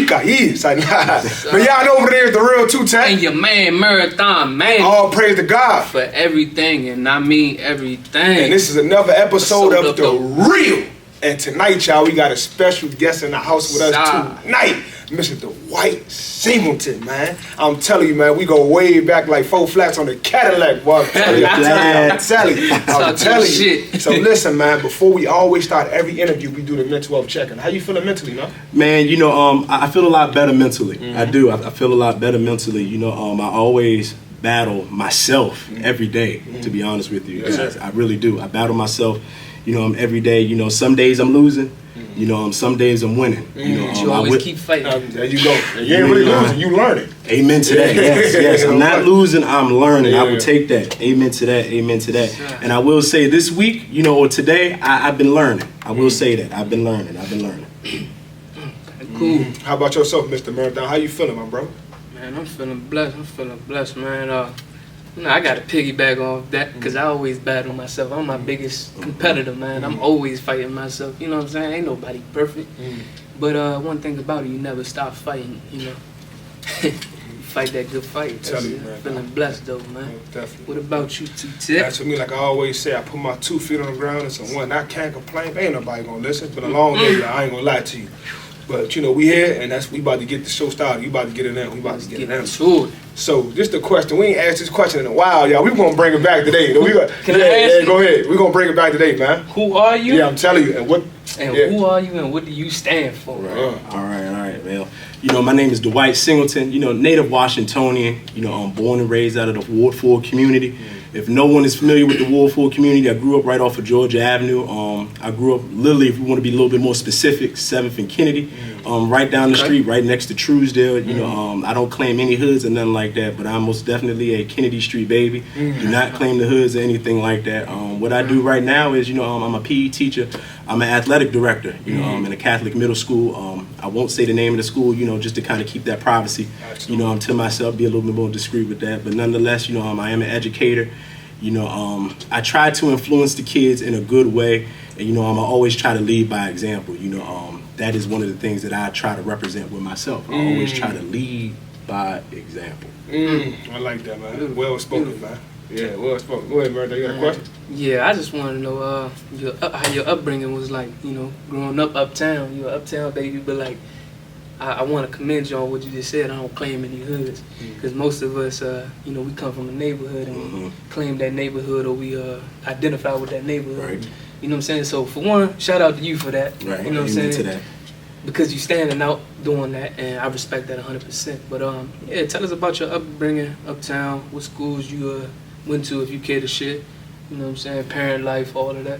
Chica, yes. But y'all know over there is the real two-tap. And your man, Marathon, man. All praise to God. For everything, and I mean everything. And this is another episode of The Real. And tonight, y'all, we got a special guest in the house with us tonight. Mr. Dwight Singleton, man. I'm telling you, man, we go way back like 4 flats on the Cadillac, boy. I'm telling you. So listen, man, before we always start every interview, we do the mental health check-in. How you feeling mentally, man? Man, you know, I feel a lot better mentally. I do. I feel a lot better mentally. You know, I always battle myself every day, to be honest with you. Yes, I really do. I battle myself, you know, every day. You know, some days I'm losing. You know, some days I'm winning. You know, you always keep fighting. There you go. You ain't really losing, you learning. Amen to that. Yes. I'm not losing, I'm learning. I will take that. Amen to that. Amen to that. And I will say this week, you know, or today, I've been learning. I will say that. I've been learning. Cool. How about yourself, Mr. Marathon? How you feeling, my bro? Man, I'm feeling blessed, man. You know, I got to piggyback off that because I always battle myself. I'm my biggest competitor, man. I'm always fighting myself. You know what I'm saying? Ain't nobody perfect. But one thing about it, you never stop fighting, you know. You fight that good fight. Feeling blessed, though, man. Definitely. What about you, T-Tip? That's for me, like I always say, I put my 2 feet on the ground. It's a one. I can't complain. Ain't nobody going to listen. It's been a long day. I ain't going to lie to you. But, you know, we here, and we about to get the show started. You about to get in there. We about to get in there. So, just a question. We ain't asked this question in a while, y'all. We gonna bring it back today. Can I ask you? Go ahead. We gonna bring it back today, man. Who are you? Yeah, I'm telling you. Who are you, and what do you stand for? All right, well, you know, my name is Dwight Singleton. You know, native Washingtonian. You know, I'm born and raised out of the Ward 4 community. If no one is familiar with the Ward 4 community, I grew up right off of Georgia Avenue. I grew up literally, if we want to be a little bit more specific, 7th and Kennedy, right down the street, right next to Truesdale. You know, I don't claim any hoods or nothing like that, but I'm most definitely a Kennedy Street baby. Do not claim the hoods or anything like that. What I do right now is, you know, I'm a PE teacher. I'm an athletic director, you know, in a Catholic middle school. I won't say the name of the school, you know, just to kind of keep that privacy, you know, to myself, be a little bit more discreet with that. But nonetheless, you know, I am an educator. You know, I try to influence the kids in a good way. And, you know, I'm always try to lead by example. You know, that is one of the things that I try to represent with myself. I always try to lead by example. I like that, man. Well spoken, man. Yeah, well spoken. Go ahead, Murder. You got a question? Yeah, I just want to know how your upbringing was like, you know, growing up uptown. You're an uptown baby, but like, I want to commend you on what you just said. I don't claim any hoods because most of us, you know, we come from a neighborhood and we claim that neighborhood or we identify with that neighborhood. Right. You know what I'm saying? So for one, shout out to you for that. Right. You know what I'm saying? To that. Because you standing out doing that, and I respect that 100%. But yeah, tell us about your upbringing uptown. What schools you went to, if you care to share. You know what I'm saying? Parent life, all of that.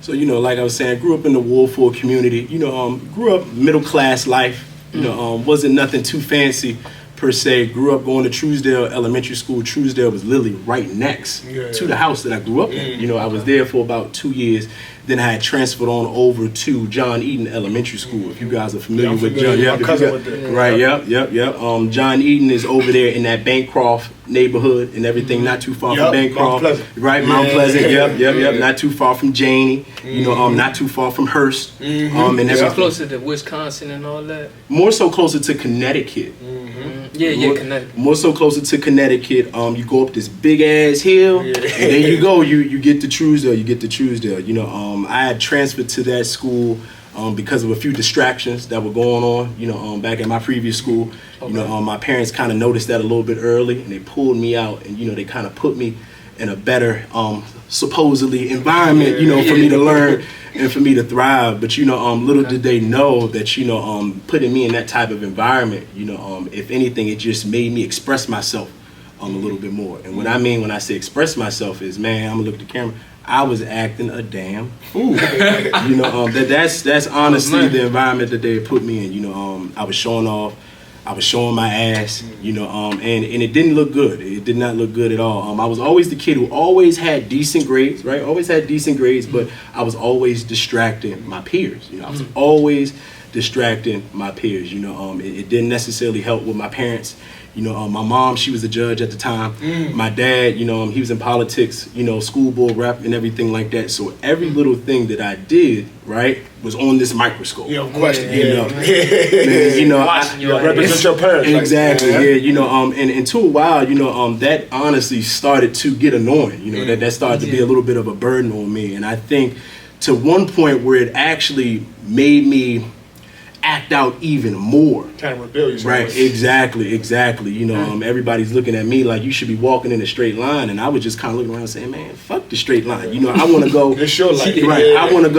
So, you know, like I was saying, I grew up in the Ward 4 community. You know, grew up middle class life. You know, wasn't nothing too fancy per se. Grew up going to Truesdale Elementary School. Truesdale was literally right next to the house that I grew up in. You know, I was there for about 2 years. Then I had transferred on over to John Eaton Elementary School. If you guys are familiar with John, John Eaton is over there in that Bancroft neighborhood and everything, not too far from Bancroft, Mount Pleasant, not too far from Janie, you know, not too far from Hearst, and everything. Closer to Wisconsin and all that. More so closer to Connecticut. Connecticut. More so closer to Connecticut. You go up this big ass hill, and then you go, you get to Truesdale. You know, I had transferred to that school because of a few distractions that were going on, you know, back at my previous school. You know, my parents kind of noticed that a little bit early, and they pulled me out, and, you know, they kind of put me in a better, supposedly, environment, you know, for me to learn and for me to thrive. But, you know, little did they know that, you know, putting me in that type of environment, you know, if anything, it just made me express myself a little bit more. And what I mean when I say express myself is, man, I'm gonna look at the camera, I was acting a damn fool. You know, that's honestly the environment that they put me in. You know, I was showing off, I was showing my ass, you know, and it didn't look good. It did not look good at all. I was always the kid who always had decent grades, right? Always had decent grades, but I was always distracting my peers. You know, I was always distracting my peers. You know, it didn't necessarily help with my parents. You know, my mom, she was a judge at the time. My dad, you know, he was in politics, you know, school board rep and everything like that. So every little thing that I did, right, was on this microscope. Yeah, of course. You know, man, you know, represent your parents. Exactly. Yeah. You know, and to a while, you know, that honestly started to get annoying. You know, that started to be a little bit of a burden on me. And I think to one point where it actually made me act out even more. Kind of rebellious. Right, exactly. You know, everybody's looking at me like you should be walking in a straight line, and I was just kind of looking around saying, man, fuck the straight line. You know, I want to go. It's your life. Right, I want to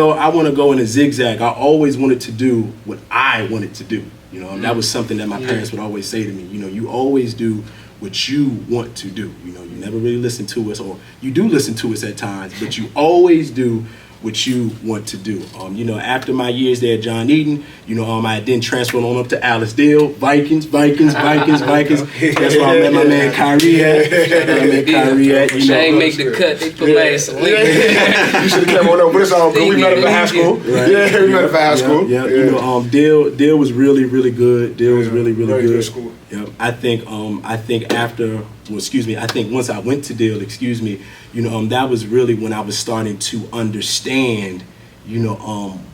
go in a zigzag. I always wanted to do what I wanted to do. You know, and that was something that my parents would always say to me. You know, you always do what you want to do. You know, you never really listen to us, or you do listen to us at times, but you always do what you want to do. You know, after my years there at John Eaton, you know, I then transferred on up to Alicedale, Vikings. That's where I met my man Kyrie at. You know, I ain't make the cut. They put last. You should have came on up, but it's all good. We met up in high school. Right. Yeah, we met up in high school. Yeah. You know, Dale was really good. Dale was really good. School. Yeah. I think once I went to Dale, you know, that was really when I was starting to understand, you know,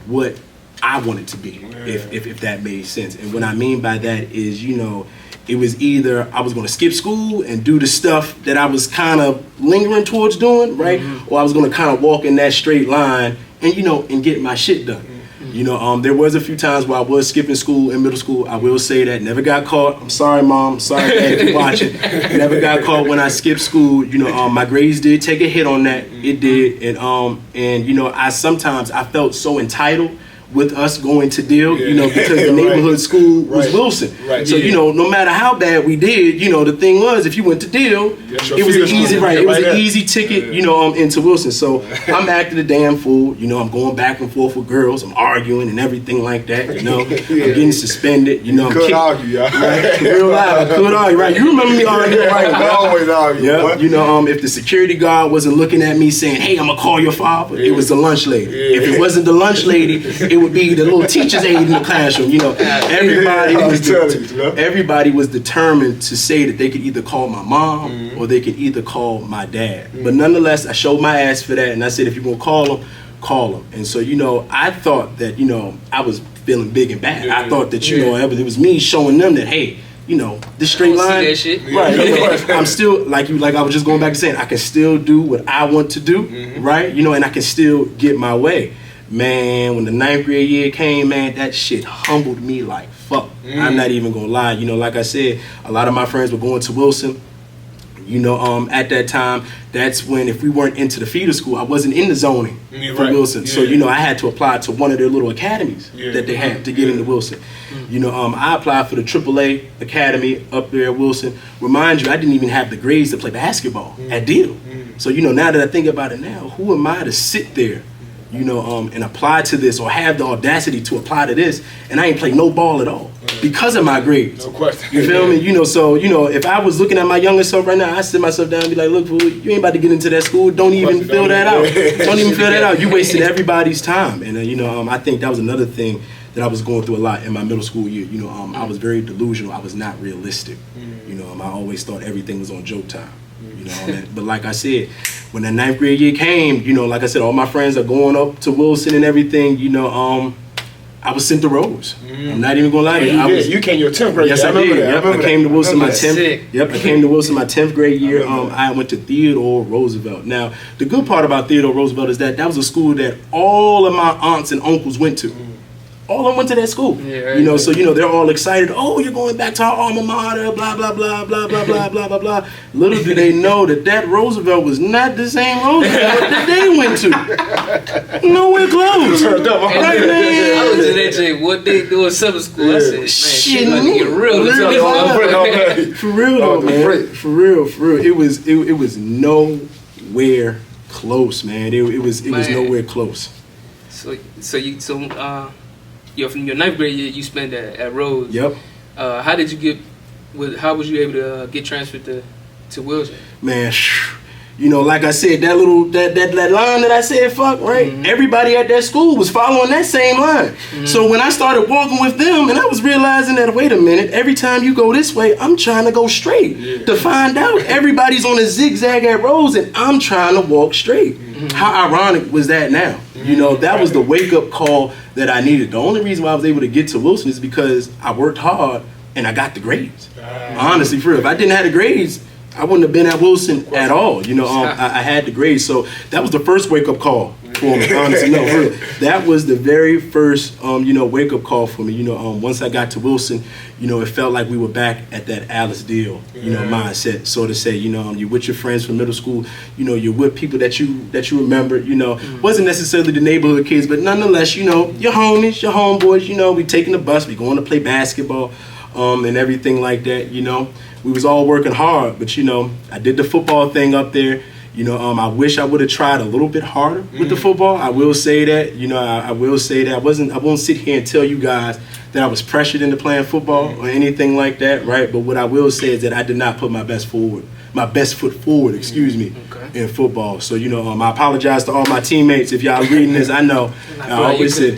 what I wanted to be, if that made sense. And what I mean by that is, you know, it was either I was going to skip school and do the stuff that I was kind of lingering towards doing, right? Or I was going to kind of walk in that straight line and, you know, and get my shit done. You know, there was a few times where I was skipping school in middle school. I will say that. Never got caught. I'm sorry, Mom. Sorry, Dad, if you're watching. Never got caught when I skipped school. You know, my grades did take a hit on that. It did. And you know, I felt so entitled with us going to Deal, you know, because the neighborhood school was Wilson. Right. So, you know, no matter how bad we did, you know, the thing was, if you went to Deal, it was an easy, it was an easy ticket, you know, into Wilson. So I'm acting a damn fool. You know, I'm going back and forth with girls. I'm arguing and everything like that. You know, I'm getting suspended. You know, you could argue, right? Real loud. I could argue, right? You remember me arguing, right? I always argue. Yeah. You know, if the security guard wasn't looking at me saying, "Hey, I'm gonna call your father," it was the lunch lady. If it wasn't the lunch lady, it would be the little teacher's aide in the classroom. You know, everybody was determined to say that they could either call my mom or they could either call my dad. But nonetheless, I showed my ass for that, and I said, if you're gonna call them, call them. And so, you know, I thought that, you know, I was feeling big and bad. I thought that, you know, it was me showing them that, hey, you know, this straight line, that shit. right? You know, I'm still like I was just going back and saying, I can still do what I want to do, right? You know, and I can still get my way. Man, when the 9th grade year came, man, that shit humbled me like fuck. I'm not even gonna lie. You know, like I said, a lot of my friends were going to Wilson. You know, at that time, that's when if we weren't into the feeder school, I wasn't in the zoning for Wilson. So, you know, I had to apply to one of their little academies that they had to get into Wilson. You know, I applied for the AAA academy up there at Wilson. Remind you, I didn't even have the grades to play basketball at Deal. So, you know, now that I think about it now, who am I to sit there, you know, and apply to this or have the audacity to apply to this, and I ain't play no ball at all because of my grades. No question. You feel me? You know, so, you know, if I was looking at my younger self right now, I sit myself down and be like, look, fool, you ain't about to get into that school. Don't even fill that out. Don't even fill that out. You wasted everybody's time. And, you know, I think that was another thing that I was going through a lot in my middle school year. You know, I was very delusional. I was not realistic. You know, I always thought everything was on joke time. You know, but like I said, when that 9th grade year came, you know, like I said, all my friends are going up to Wilson and everything. You know, I was sent to Rose. I'm not even gonna lie to you. You came your 10th grade year. Yes, I did. Yep, I came to Wilson my 10th. Sick. Yep, I came to Wilson my 10th grade year. I went to Theodore Roosevelt. Now, the good part about Theodore Roosevelt is that was a school that all of my aunts and uncles went to. All of them went to that school. You know, so, you know, they're all excited. Oh, you're going back to our alma mater, blah, blah, blah, blah, blah, blah, blah, blah, blah. Little do they know that Roosevelt was not the same Roosevelt that they went to. Nowhere close. Right, man? I was in that J. What they doing summer school? I said, man, shit about to get real. For real though, man. For real. It was nowhere close, man. It was nowhere close. From your 9th grade year, you spent at Rose. Yep. How was you able to get transferred to Wilson? Man, You know, like I said, that line that I said, fuck, right? Everybody at that school was following that same line. So when I started walking with them, and I was realizing that, wait a minute, every time you go this way, I'm trying to go straight. To find out everybody's on a zigzag at roads, and I'm trying to walk straight. How ironic was that now? You know, that was the wake-up call that I needed. The only reason why I was able to get to Wilson is because I worked hard and I got the grades. Honestly, for real. If I didn't have the grades, I wouldn't have been at Wilson at all. You know, I had the grades. So that was the first wake-up call for me, honestly. No, for real. That was the very first, you know, wake-up call for me. You know, once I got to Wilson, you know, it felt like we were back at that Alice deal, you know, mindset, so to say. You know, you're with your friends from middle school. You know, you're with people that you remember. You know, wasn't necessarily the neighborhood kids, but nonetheless, you know, your homies, your homeboys. You know, we taking the bus, we going to play basketball, and everything like that. You know, we was all working hard, but you know, I did the football thing up there. You know, I wish I would have tried a little bit harder with the football. I will say that. You know, I will say that. I won't sit here and tell you guys that I was pressured into playing football or anything like that, right? But what I will say is that I did not put my best foot forward, excuse me, in football. So, you know, I apologize to all my teammates. If y'all reading this, I know. I always said,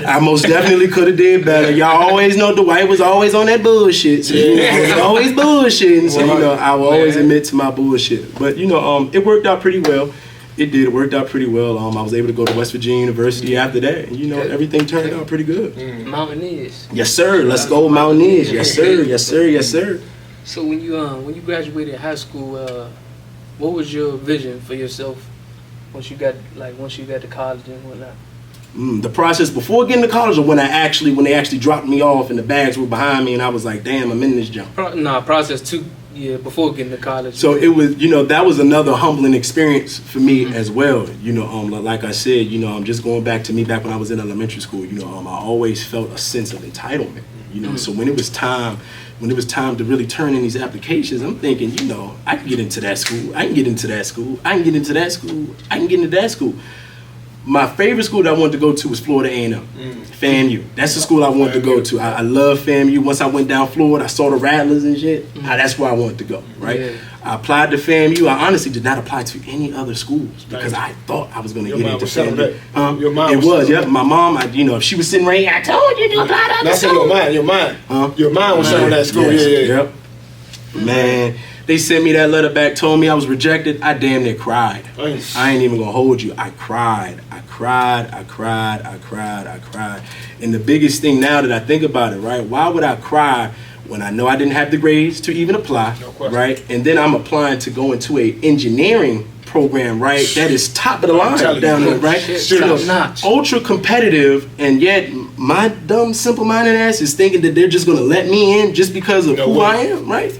I most definitely could have did better. Y'all always know Dwight was always on that bullshit. So, you know, he was always bullshitting. So, you know, I will always admit to my bullshit. But, you know, it worked out pretty well. It did. It worked out pretty well. I was able to go to West Virginia University after that. And, you know, everything turned out pretty good. Mountaineers. Yes, sir. Let's go Mountaineers. Yes, sir. Yes, sir. Yes, sir. So when you graduated high school, what was your vision for yourself once you got to college and whatnot? The process before getting to college, or when they actually dropped me off and the bags were behind me and I was like, damn, I'm in this jump. Process 2 years before getting to college. So it was, you know, that was another humbling experience for me as well. You know, like I said, you know, I'm just going back to me back when I was in elementary school. You know, I always felt a sense of entitlement. You know, so when it was time to really turn in these applications, I'm thinking, you know, I can get into that school, I can get into that school, I can get into that school, I can get into that school. My favorite school that I wanted to go to was Florida A&M, FAMU. That's the school I wanted to go to. I love FAMU. Once I went down Florida, I saw the Rattlers and shit. That's where I wanted to go, right? Yeah. I applied to FAMU. I honestly did not apply to any other schools because I thought I was going to get into FAMU. Your mom it was, yeah. My mom, you know, if she was sitting right here, I told you to apply to other schools. Your mind was sitting on that school. Yes. Yep. Man, they sent me that letter back, told me I was rejected. I damn near cried. Nice. I ain't even gonna hold you. I cried. And the biggest thing now that I think about it, right? Why would I cry when I know I didn't have the grades to even apply, right? And then I'm applying to go into a engineering program, right? That is top of the line down there, right? Ultra competitive, and yet my dumb, simple-minded ass is thinking that they're just gonna let me in just because of who I am, right?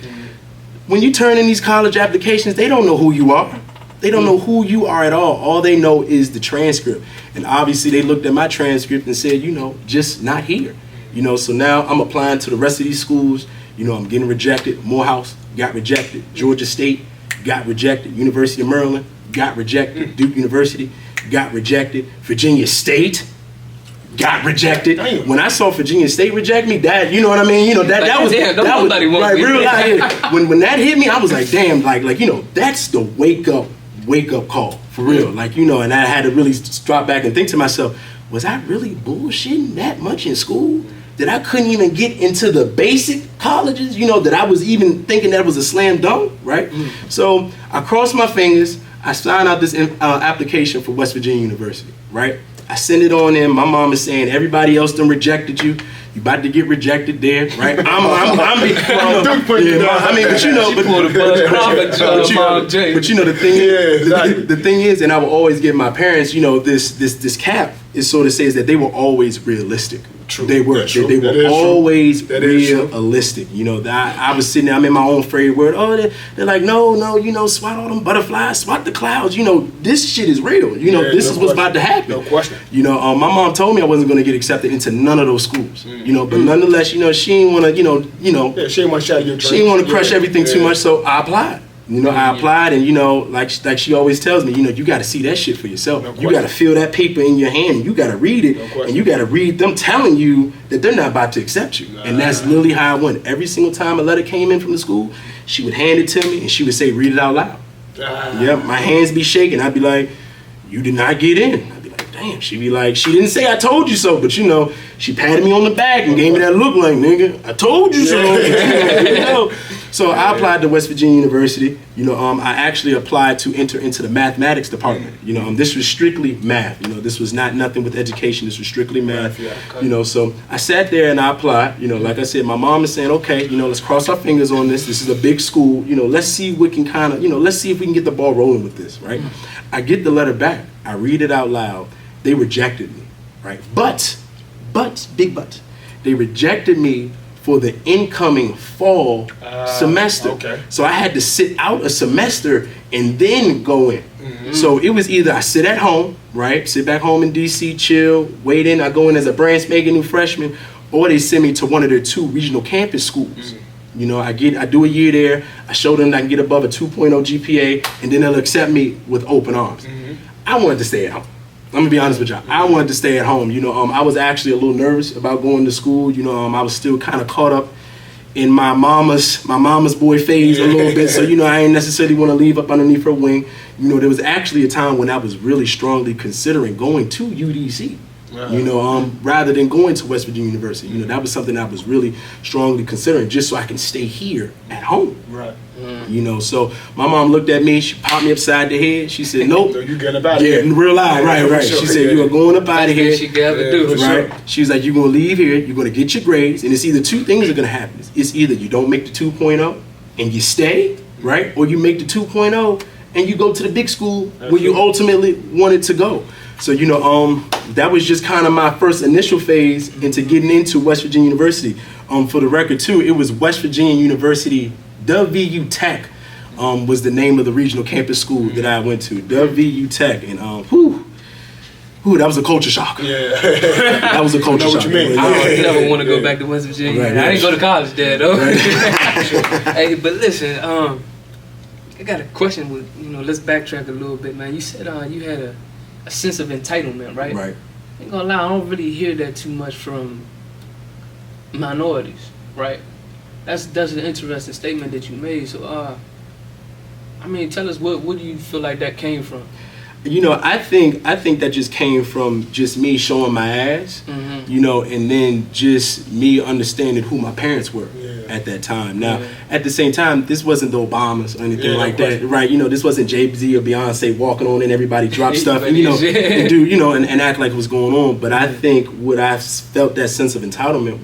When you turn in these college applications, they don't know who you are. They don't know who you are at all. All they know is the transcript. And obviously they looked at my transcript and said, you know, just not here. You know, so now I'm applying to the rest of these schools. You know, I'm getting rejected. Morehouse got rejected. Georgia State got rejected. University of Maryland got rejected. Duke University got rejected. Virginia State got rejected. When I saw Virginia State reject me, that, you know what I mean? You know, that was like real life. When that hit me, I was like, damn, like, you know, that's the wake up call for real. Like, you know, and I had to really drop back and think to myself, was I really bullshitting that much in school that I couldn't even get into the basic colleges, you know, that I was even thinking that was a slam dunk, right? So I crossed my fingers. I signed out this application for West Virginia University, right? I send it on in. My mom is saying everybody else done rejected you. You about to get rejected there, right? I mean, but you know, but you know, the thing is, and I will always give my parents, you know, this cap is sort of says that they were always realistic. True. They were. They were always realistic. You know, I was sitting there, I'm in my own favorite word. Oh, they're like, no, you know, swat all them butterflies, swat the clouds. You know, this shit is real. You know, this is what's about to happen. No question. You know, my mom told me I wasn't going to get accepted into none of those schools. You know, but nonetheless, you know, she didn't want to, you know, she didn't want to shatter your dreams. She didn't want to crush everything too much, so I applied. You know, I applied, and you know, like she always tells me, you know, you got to see that shit for yourself. You got to feel that paper in your hand, and you got to read it, and you got to read them telling you that they're not about to accept you. And that's literally how I went. Every single time a letter came in from the school, she would hand it to me, and she would say, read it out loud. Yep, my hands be shaking. I'd be like, you did not get in. I'd be like, damn. She'd be like, she didn't say I told you so, but you know, she patted me on the back and gave me that look like, nigga, I told you so. You know? So I applied to West Virginia University. You know, I actually applied to enter into the mathematics department. You know, this was strictly math. You know, this was not nothing with education. This was strictly math. You know, so I sat there and I applied. You know, like I said, my mom is saying, okay, you know, let's cross our fingers on this. This is a big school. You know, let's see what can kind of, you know, let's see if we can get the ball rolling with this, right? I get the letter back. I read it out loud. They rejected me, right? But, big but, they rejected me for the incoming fall semester. Okay. So I had to sit out a semester and then go in. So it was either I sit at home, right? Sit back home in DC, chill, wait in, I go in as a brand spanking new freshman, or they send me to one of their 2 regional campus schools. You know, I do a year there, I show them I can get above a 2.0 GPA, and then they'll accept me with open arms. I wanted to stay at home. I'm gonna be honest with y'all. I wanted to stay at home. You know, I was actually a little nervous about going to school. You know, I was still kind of caught up in my mama's boy phase a little bit. So, you know, I ain't necessarily want to leave up underneath her wing. You know, there was actually a time when I was really strongly considering going to UDC. You know, rather than going to West Virginia University. You know, that was something I was really strongly considering, just so I can stay here at home. Right. You know, so my mom looked at me, she popped me upside the head. She said, nope. So you getting up out of here. Yeah, in real life, right. Sure. She said, you are going up out of here. She got to do, right? Sure. She was like, you're going to leave here, you're going to get your grades, and it's either 2 things are going to happen. It's either you don't make the 2.0 and you stay, right? Or you make the 2.0 and you go to the big school where you ultimately wanted to go. So, you know, that was just kind of my first initial phase into getting into West Virginia University. For the record, too, it was West Virginia University, WVU Tech was the name of the regional campus school that I went to, WVU Tech. And, that was a culture shock. Yeah. That was a culture shock. What you mean. I don't never want to go back to West Virginia. Right. I didn't go to college there, though. Hey, but listen, I got a question with, you know, let's backtrack a little bit, man. You said you had a sense of entitlement, right? Right. I ain't gonna lie, I don't really hear that too much from minorities, right? That's an interesting statement that you made. So, I mean, tell us what do you feel like that came from? You know, I think that just came from just me showing my ass, you know, and then just me understanding who my parents were at that time. Now, at the same time, this wasn't the Obamas or anything like that, right? You know, this wasn't Jay-Z or Beyonce walking on and everybody drop stuff and, you know, and do, you know, and act like what's going on. But I think what I felt that sense of entitlement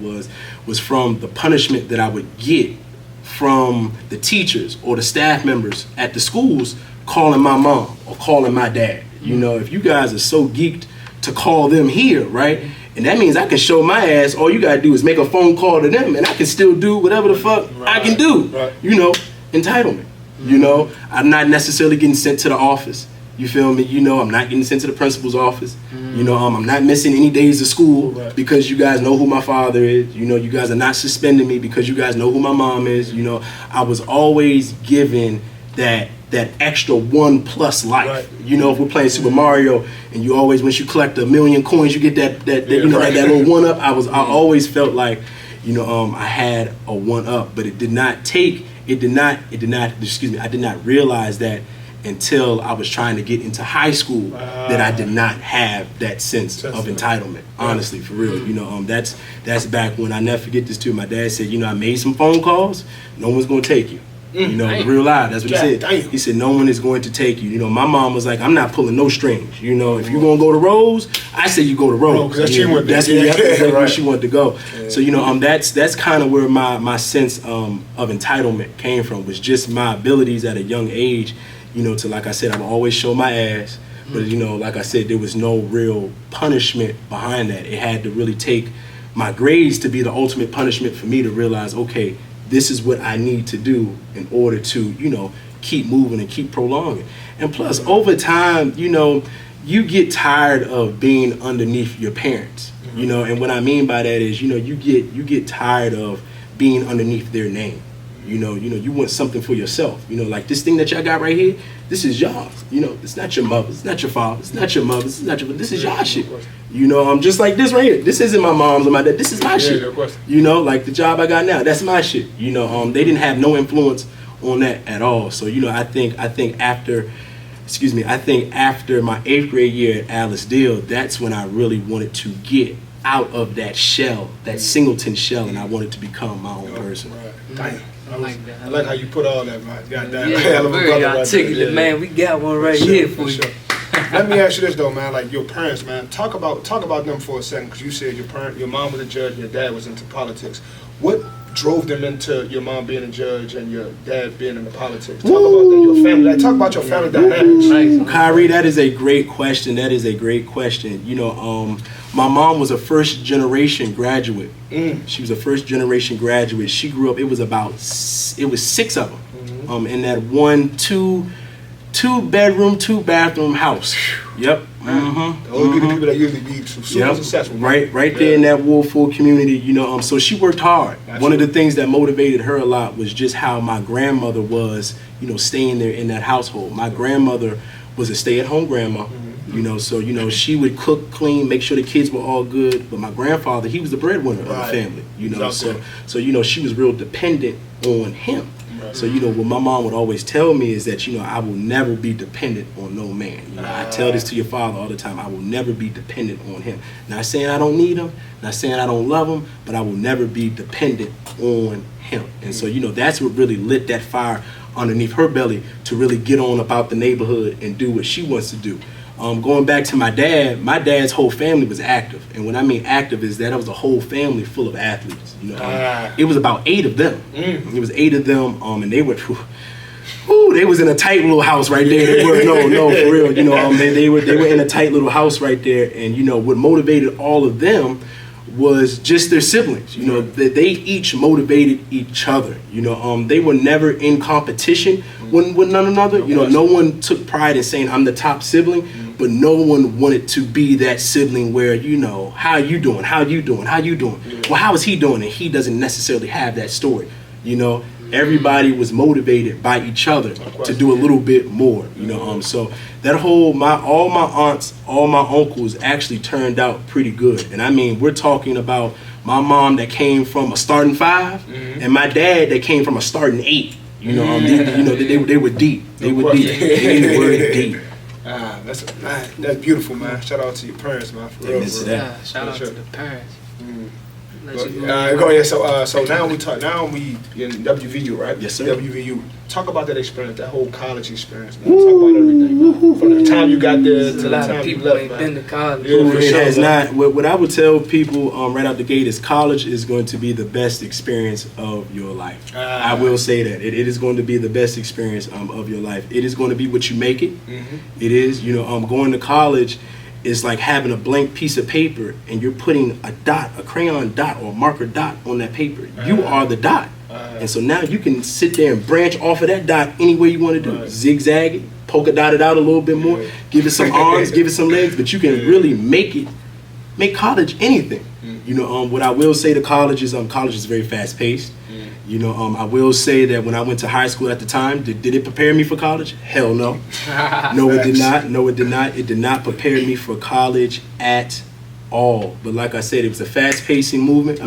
was from the punishment that I would get from the teachers or the staff members at the schools calling my mom or calling my dad. You know, if you guys are so geeked to call them here, right? And that means I can show my ass, all you gotta do is make a phone call to them and I can still do whatever the fuck I can do. You know, entitlement. You know, I'm not necessarily getting sent to the office. You feel me? You know, I'm not getting sent to the principal's office. You know, I'm not missing any days of school because you guys know who my father is. You know, you guys are not suspending me because you guys know who my mom is. You know, I was always given that extra 1+ life. You know, if we're playing Super Mario and you always, once you collect 1,000,000 coins, you get that you know, that little 1-up. I always felt like, you know, I had a 1-up, but I did not realize that until I was trying to get into high school that I did not have that sense of entitlement. Honestly, for real. You know, that's back when, I never forget this too. My dad said, you know, I made some phone calls, no one's gonna take you. You know, real live. That's what he said. He said, no one is going to take you. You know, my mom was like, I'm not pulling no strings. You know, if you're going to go to Rose, I say you go to Rose. That's where she wanted to go. So, you know, that's kind of where my sense of entitlement came from, was just my abilities at a young age, you know, to, like I said, I've always shown my ass. But, you know, like I said, there was no real punishment behind that. It had to really take my grades to be the ultimate punishment for me to realize, okay, this is what I need to do in order to, you know, keep moving and keep prolonging. And plus, over time, you know, you get tired of being underneath your parents. You know, and what I mean by that is, you know, you get tired of being underneath their name. You know, you want something for yourself. You know, like this thing that y'all got right here, this is y'all. You know, it's not your mother's, it's not your father's, it's not your mother's, it's not your, this is y'all shit. You know, I'm just like this right here. This isn't my mom's or my dad. This is my shit. You know, like the job I got now, that's my shit. You know, they didn't have no influence on that at all. So I think after my 8th grade year at Alice Deal, that's when I really wanted to get out of that shell, that Singleton shell, and I wanted to become my own person. Right. Damn. I like that. I like how you put all that, man. Goddamn. Yeah, very articulate, man. We got one right here for you. Let me ask you this though, man. Like your parents, man. Talk about them for a second, because you said your mom was a judge, your dad was into politics. What drove them into your mom being a judge and your dad being into politics? Talk about that, your family. Like, talk about your family dynamics. Nice. Kyrie, that is a great question. My mom was a first generation graduate. She was a first generation graduate. She grew up. It was 6 of them. In that 2 bedroom, 2 bathroom house. Yep. Those be the people that usually be super successful. Right there in that Woolful community, so she worked hard. Absolutely. One of the things that motivated her a lot was just how my grandmother was, staying there in that household. My grandmother was a stay-at-home grandma, so she would cook, clean, make sure the kids were all good. But my grandfather, he was the breadwinner of the family, so she was real dependent on him. Right. So what my mom would always tell me is that I will never be dependent on no man. I tell this to your father all the time. I will never be dependent on him. Not saying I don't need him, not saying I don't love him, but I will never be dependent on him. And so that's what really lit that fire underneath her belly to really get on about the neighborhood and do what she wants to do. Going back to my dad's whole family was active. And when I mean active is that it was a whole family full of athletes. It was about 8 of them. It was 8 of them, and they were, they was in a tight little house right there. They were, no, for real. They were in a tight little house right there. And what motivated all of them was just their siblings. They each motivated each other. They were never in competition with one another. No one took pride in saying I'm the top sibling, but no one wanted to be that sibling where how you doing? Well, how is he doing? And he doesn't necessarily have that story. Everybody was motivated by each other to do a little bit more. So that all my aunts, all my uncles actually turned out pretty good. And I mean, we're talking about my mom that came from a starting 5, and my dad that came from a starting 8. They were deep. They were deep. That's beautiful, man. Shout out to your parents, man. For real. Shout out to the parents. Go ahead. So now we in WVU, right? Yes, sir. WVU. Talk about that experience, that whole college experience, man. Talk about everything, man. From the time you got there to the time you left, ain't been to college. It has not. What I would tell people right out the gate is college is going to be the best experience of your life. I will say that. It is going to be the best experience of your life. It is going to be what you make it. It is. Going to college is like having a blank piece of paper and you're putting a crayon dot or marker dot on that paper. You are the dot. And so now you can sit there and branch off of that dot any way you want to do. Zigzag it, polka dot it out a little bit more, give it some arms, give it some legs, but you can really make college anything. What I will say to college is very fast paced. I will say that when I went to high school at the time, did it prepare me for college? Hell no. No, it did not. No, it did not. It did not prepare me for college at all. But like I said, it was a fast-paced environment.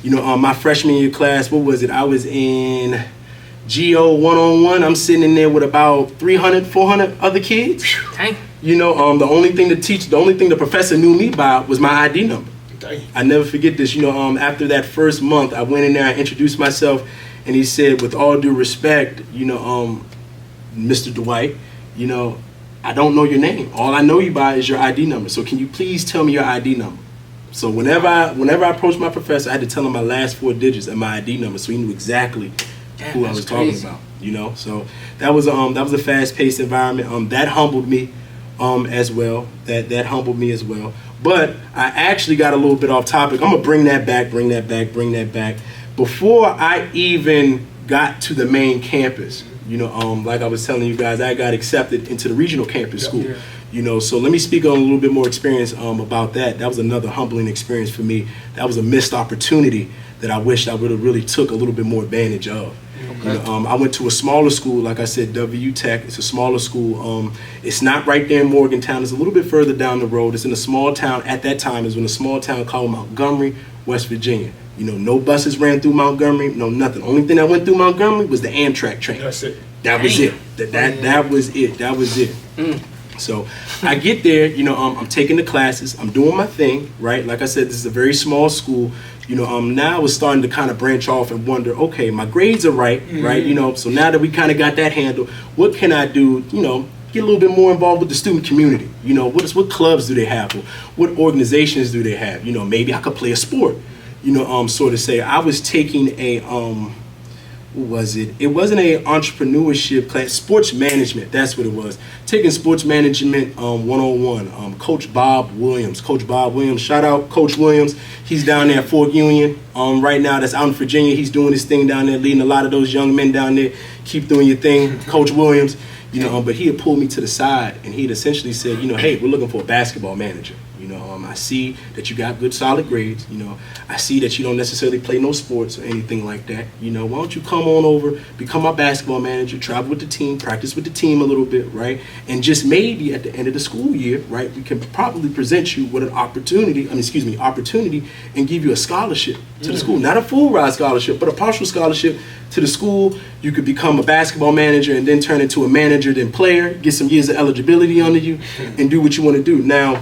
My freshman year class, what was it? I was in GO 1-on-1. I'm sitting in there with about 300, 400 other kids. Dang. The only thing the professor knew me by was my ID number. I never forget this. After that first month, I went in there, I introduced myself, and he said, with all due respect, Mr. Dwight, I don't know your name. All I know you by is your ID number. So can you please tell me your ID number? So whenever I approached my professor, I had to tell him my last 4 digits of my ID number, so he knew exactly who I was talking about. So that was a fast-paced environment. That humbled me as well. That humbled me as well. But I actually got a little bit off topic. I'm gonna bring that back. Before I even got to the main campus, like I was telling you guys, I got accepted into the regional campus school. So let me speak on a little bit more experience about that. That was another humbling experience for me. That was a missed opportunity that I wished I would have really took a little bit more advantage of. I went to a smaller school, like I said, WU Tech. It's a smaller school. It's not right there in Morgantown. It's a little bit further down the road. It's in a small town. At that time, it was in a small town called Montgomery, West Virginia. You know, no buses ran through Montgomery, no nothing. Only thing that went through Montgomery was the Amtrak train. That's it. That was it. That was it. That was it. So I get there, you know, I'm taking the classes, I'm doing my thing, right? Like I said, this is a very small school. You know, now I was starting to kind of branch off and wonder, okay, my grades are right, right? You know, so now that we kind of got that handled, what can I do, you know, get a little bit more involved with the student community? You know, what clubs do they have? What organizations do they have? You know, maybe I could play a sport. You know, sort of say, I was taking a, what was it? It wasn't a entrepreneurship class, sports management, that's what it was. Taking sports management 101, Coach Bob Williams, shout out Coach Williams. He's down there at Fort Union right now, that's out in Virginia. He's doing his thing down there, leading a lot of those young men down there. Keep doing your thing, Coach Williams. You know, but he had pulled me to the side and he'd essentially said, you know, hey, we're looking for a basketball manager. You know, I see that you got good solid grades. You know, I see that you don't necessarily play no sports or anything like that. You know, why don't you come on over, become my basketball manager, travel with the team, practice with the team a little bit, right? And just maybe at the end of the school year, right, we can probably present you with an opportunity and give you a scholarship to the school. Not a full ride scholarship, but a partial scholarship to the school. You could become a basketball manager and then turn into a manager, then player, get some years of eligibility under you and do what you want to do. Now,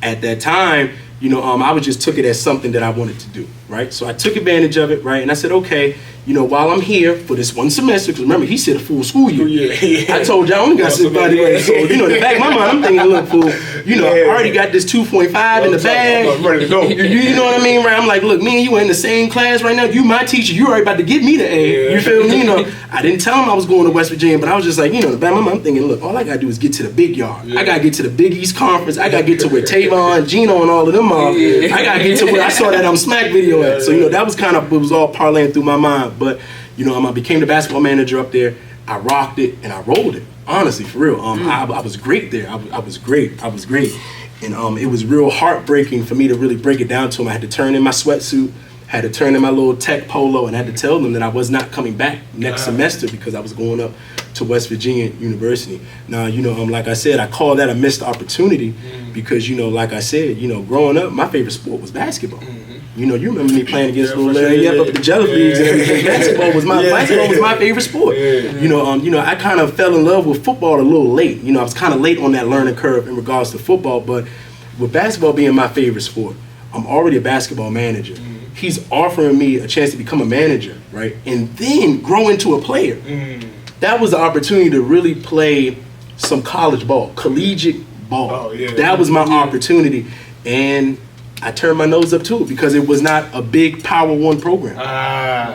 at that time, you know, I just took it as something that I wanted to do, right? So I took advantage of it, right? And I said, okay, you know, while I'm here for this one semester, because remember, he said a full school year. I told you I only got 6 body weight. So, you know, in the back of my mind, I'm thinking, look, fool, you know, I already got this 2.5 in the bag. I'm ready to go. You know what I mean, right? I'm like, look, me and you are in the same class right now. You my teacher. You already about to get me the A. You feel me? You know, I didn't tell him I was going to West Virginia, but I was just like, you know, in the back of my mind, I'm thinking, look, all I got to do is get to the big yard. I got to get to the Big East Conference. I got to get to where Tavon, Gino, and all of them are. I got to get to where I saw that Smack video at. So, you know, that was kind of, it was all parlaying through my mind. But, you know, I became the basketball manager up there. I rocked it and I rolled it. Honestly, for real. I was great there. I was great. And it was real heartbreaking for me to really break it down to them. I had to turn in my sweatsuit, had to turn in my little tech polo, and I had to tell them that I was not coming back next semester because I was going up to West Virginia University. Now, you know, like I said, I call that a missed opportunity because, you know, like I said, you know, growing up, my favorite sport was basketball. You know, you remember me playing against little Larry up at the Jelly Leagues and everything. Basketball was my favorite sport. You know, I kind of fell in love with football a little late. You know, I was kind of late on that learning curve in regards to football, but with basketball being my favorite sport, I'm already a basketball manager. He's offering me a chance to become a manager, right? And then grow into a player. That was the opportunity to really play some college ball, collegiate ball. That was my opportunity. And I turned my nose up to it because it was not a big Power One program.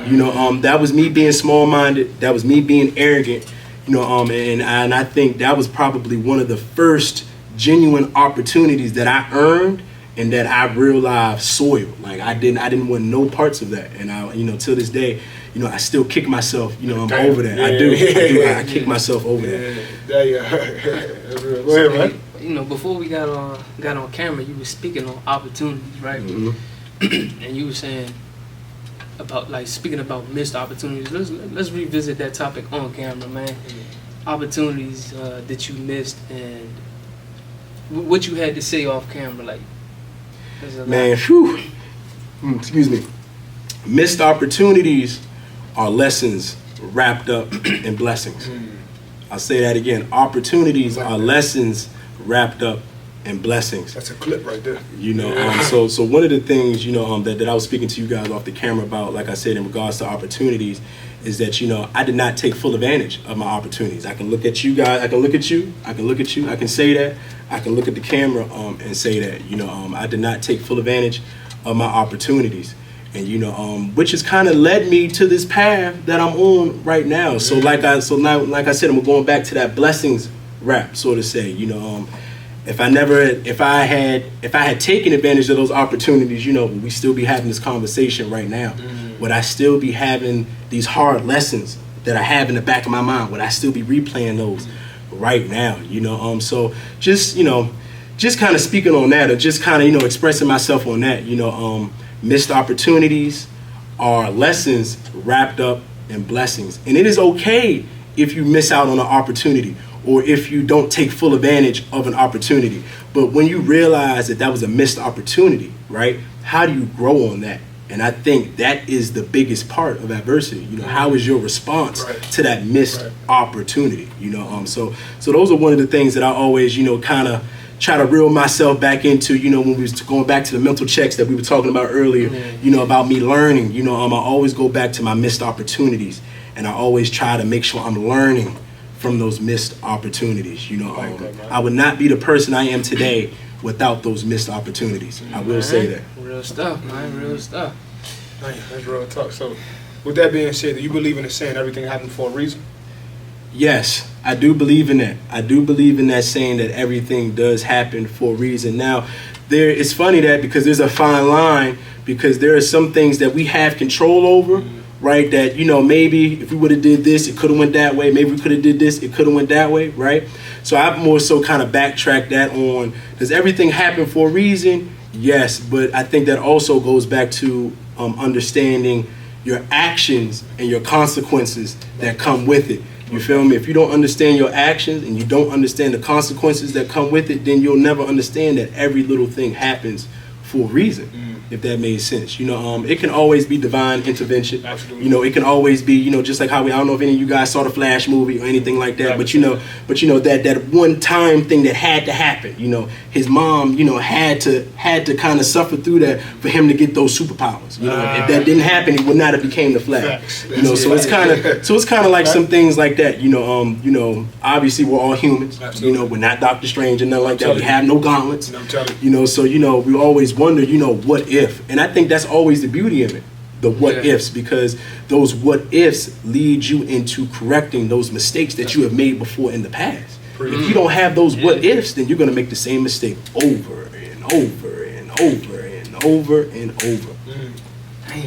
You know, that was me being small-minded. That was me being arrogant. You know, and I think that was probably one of the first genuine opportunities that I earned and that I realized soiled. Like I didn't want no parts of that. And I, you know, till this day, you know, I still kick myself. You know, I'm over that. I do. I kick myself over that. Go ahead, man. You know, before we got on camera, you were speaking on opportunities, right? And you were saying about speaking about missed opportunities. Let's revisit that topic on camera, man. Opportunities that you missed and what you had to say off camera, like. Man, excuse me. Missed opportunities are lessons wrapped up in blessings. I'll say that again. Opportunities are lessons wrapped up in blessings. That's a clip right there. You know, so one of the things, you know, that I was speaking to you guys off the camera about, like I said, in regards to opportunities, is that, you know, I did not take full advantage of my opportunities. I can look at you guys, I can look at you, I can say that, I can look at the camera and say that, you know, I did not take full advantage of my opportunities. And, you know, which has kind of led me to this path that I'm on right now. So like I said, I'm going back to that blessings rap, so to say. You know, if I had taken advantage of those opportunities, you know, would we still be having this conversation right now? Would I still be having these hard lessons that I have in the back of my mind? Would I still be replaying those right now? You know, so just, you know, just kind of speaking on that, or just kind of, you know, expressing myself on that, you know, missed opportunities are lessons wrapped up in blessings. And it is okay if you miss out on an opportunity or if you don't take full advantage of an opportunity. But when you realize that that was a missed opportunity, right? How do you grow on that And I think that is the biggest part of adversity. You know, how is your response to that missed opportunity? You know, so those are one of the things that I always, you know, kind of try to reel myself back into, you know, when we was going back to the mental checks that we were talking about earlier, you know, about me learning. You know, I always go back to my missed opportunities, and I always try to make sure I'm learning from those missed opportunities. You know, I would not be the person I am today without those missed opportunities. I will say that. Real stuff, man. Real stuff. Man, that's real talk. So, with that being said, do you believe in the saying everything happened for a reason? Yes, I do believe in that. I do believe in that saying that everything does happen for a reason. Now, it's funny that because there's a fine line, because there are some things that we have control over, right? That, you know, maybe if we would have did this, it could have went that way. Maybe we could have did this, it could have went that way, right? So I've more so kind of backtracked that on, does everything happen for a reason? Yes, but I think that also goes back to understanding your actions and your consequences that come with it. You feel me? If you don't understand your actions and you don't understand the consequences that come with it, then you'll never understand that every little thing happens for a reason, if that made sense. You know, it can always be divine intervention. Absolutely. You know, it can always be, you know, just like how I don't know if any of you guys saw the Flash movie or anything like that, but you know that one time thing that had to happen. You know, his mom, you know, had to kind of suffer through that for him to get those superpowers. You know, if that didn't happen, he would not have became the Flash. You know, so it's kind of like some things like that. You know, obviously we're all humans. Absolutely. You know, we're not Doctor Strange and nothing like that. We have no gauntlets. You know, so you know, we always wonder, you know, what if? And I think that's always the beauty of it, the what ifs, because those what ifs lead you into correcting those mistakes that you have made before in the past. If you don't have those what ifs, then you're going to make the same mistake over and over and over and over and over.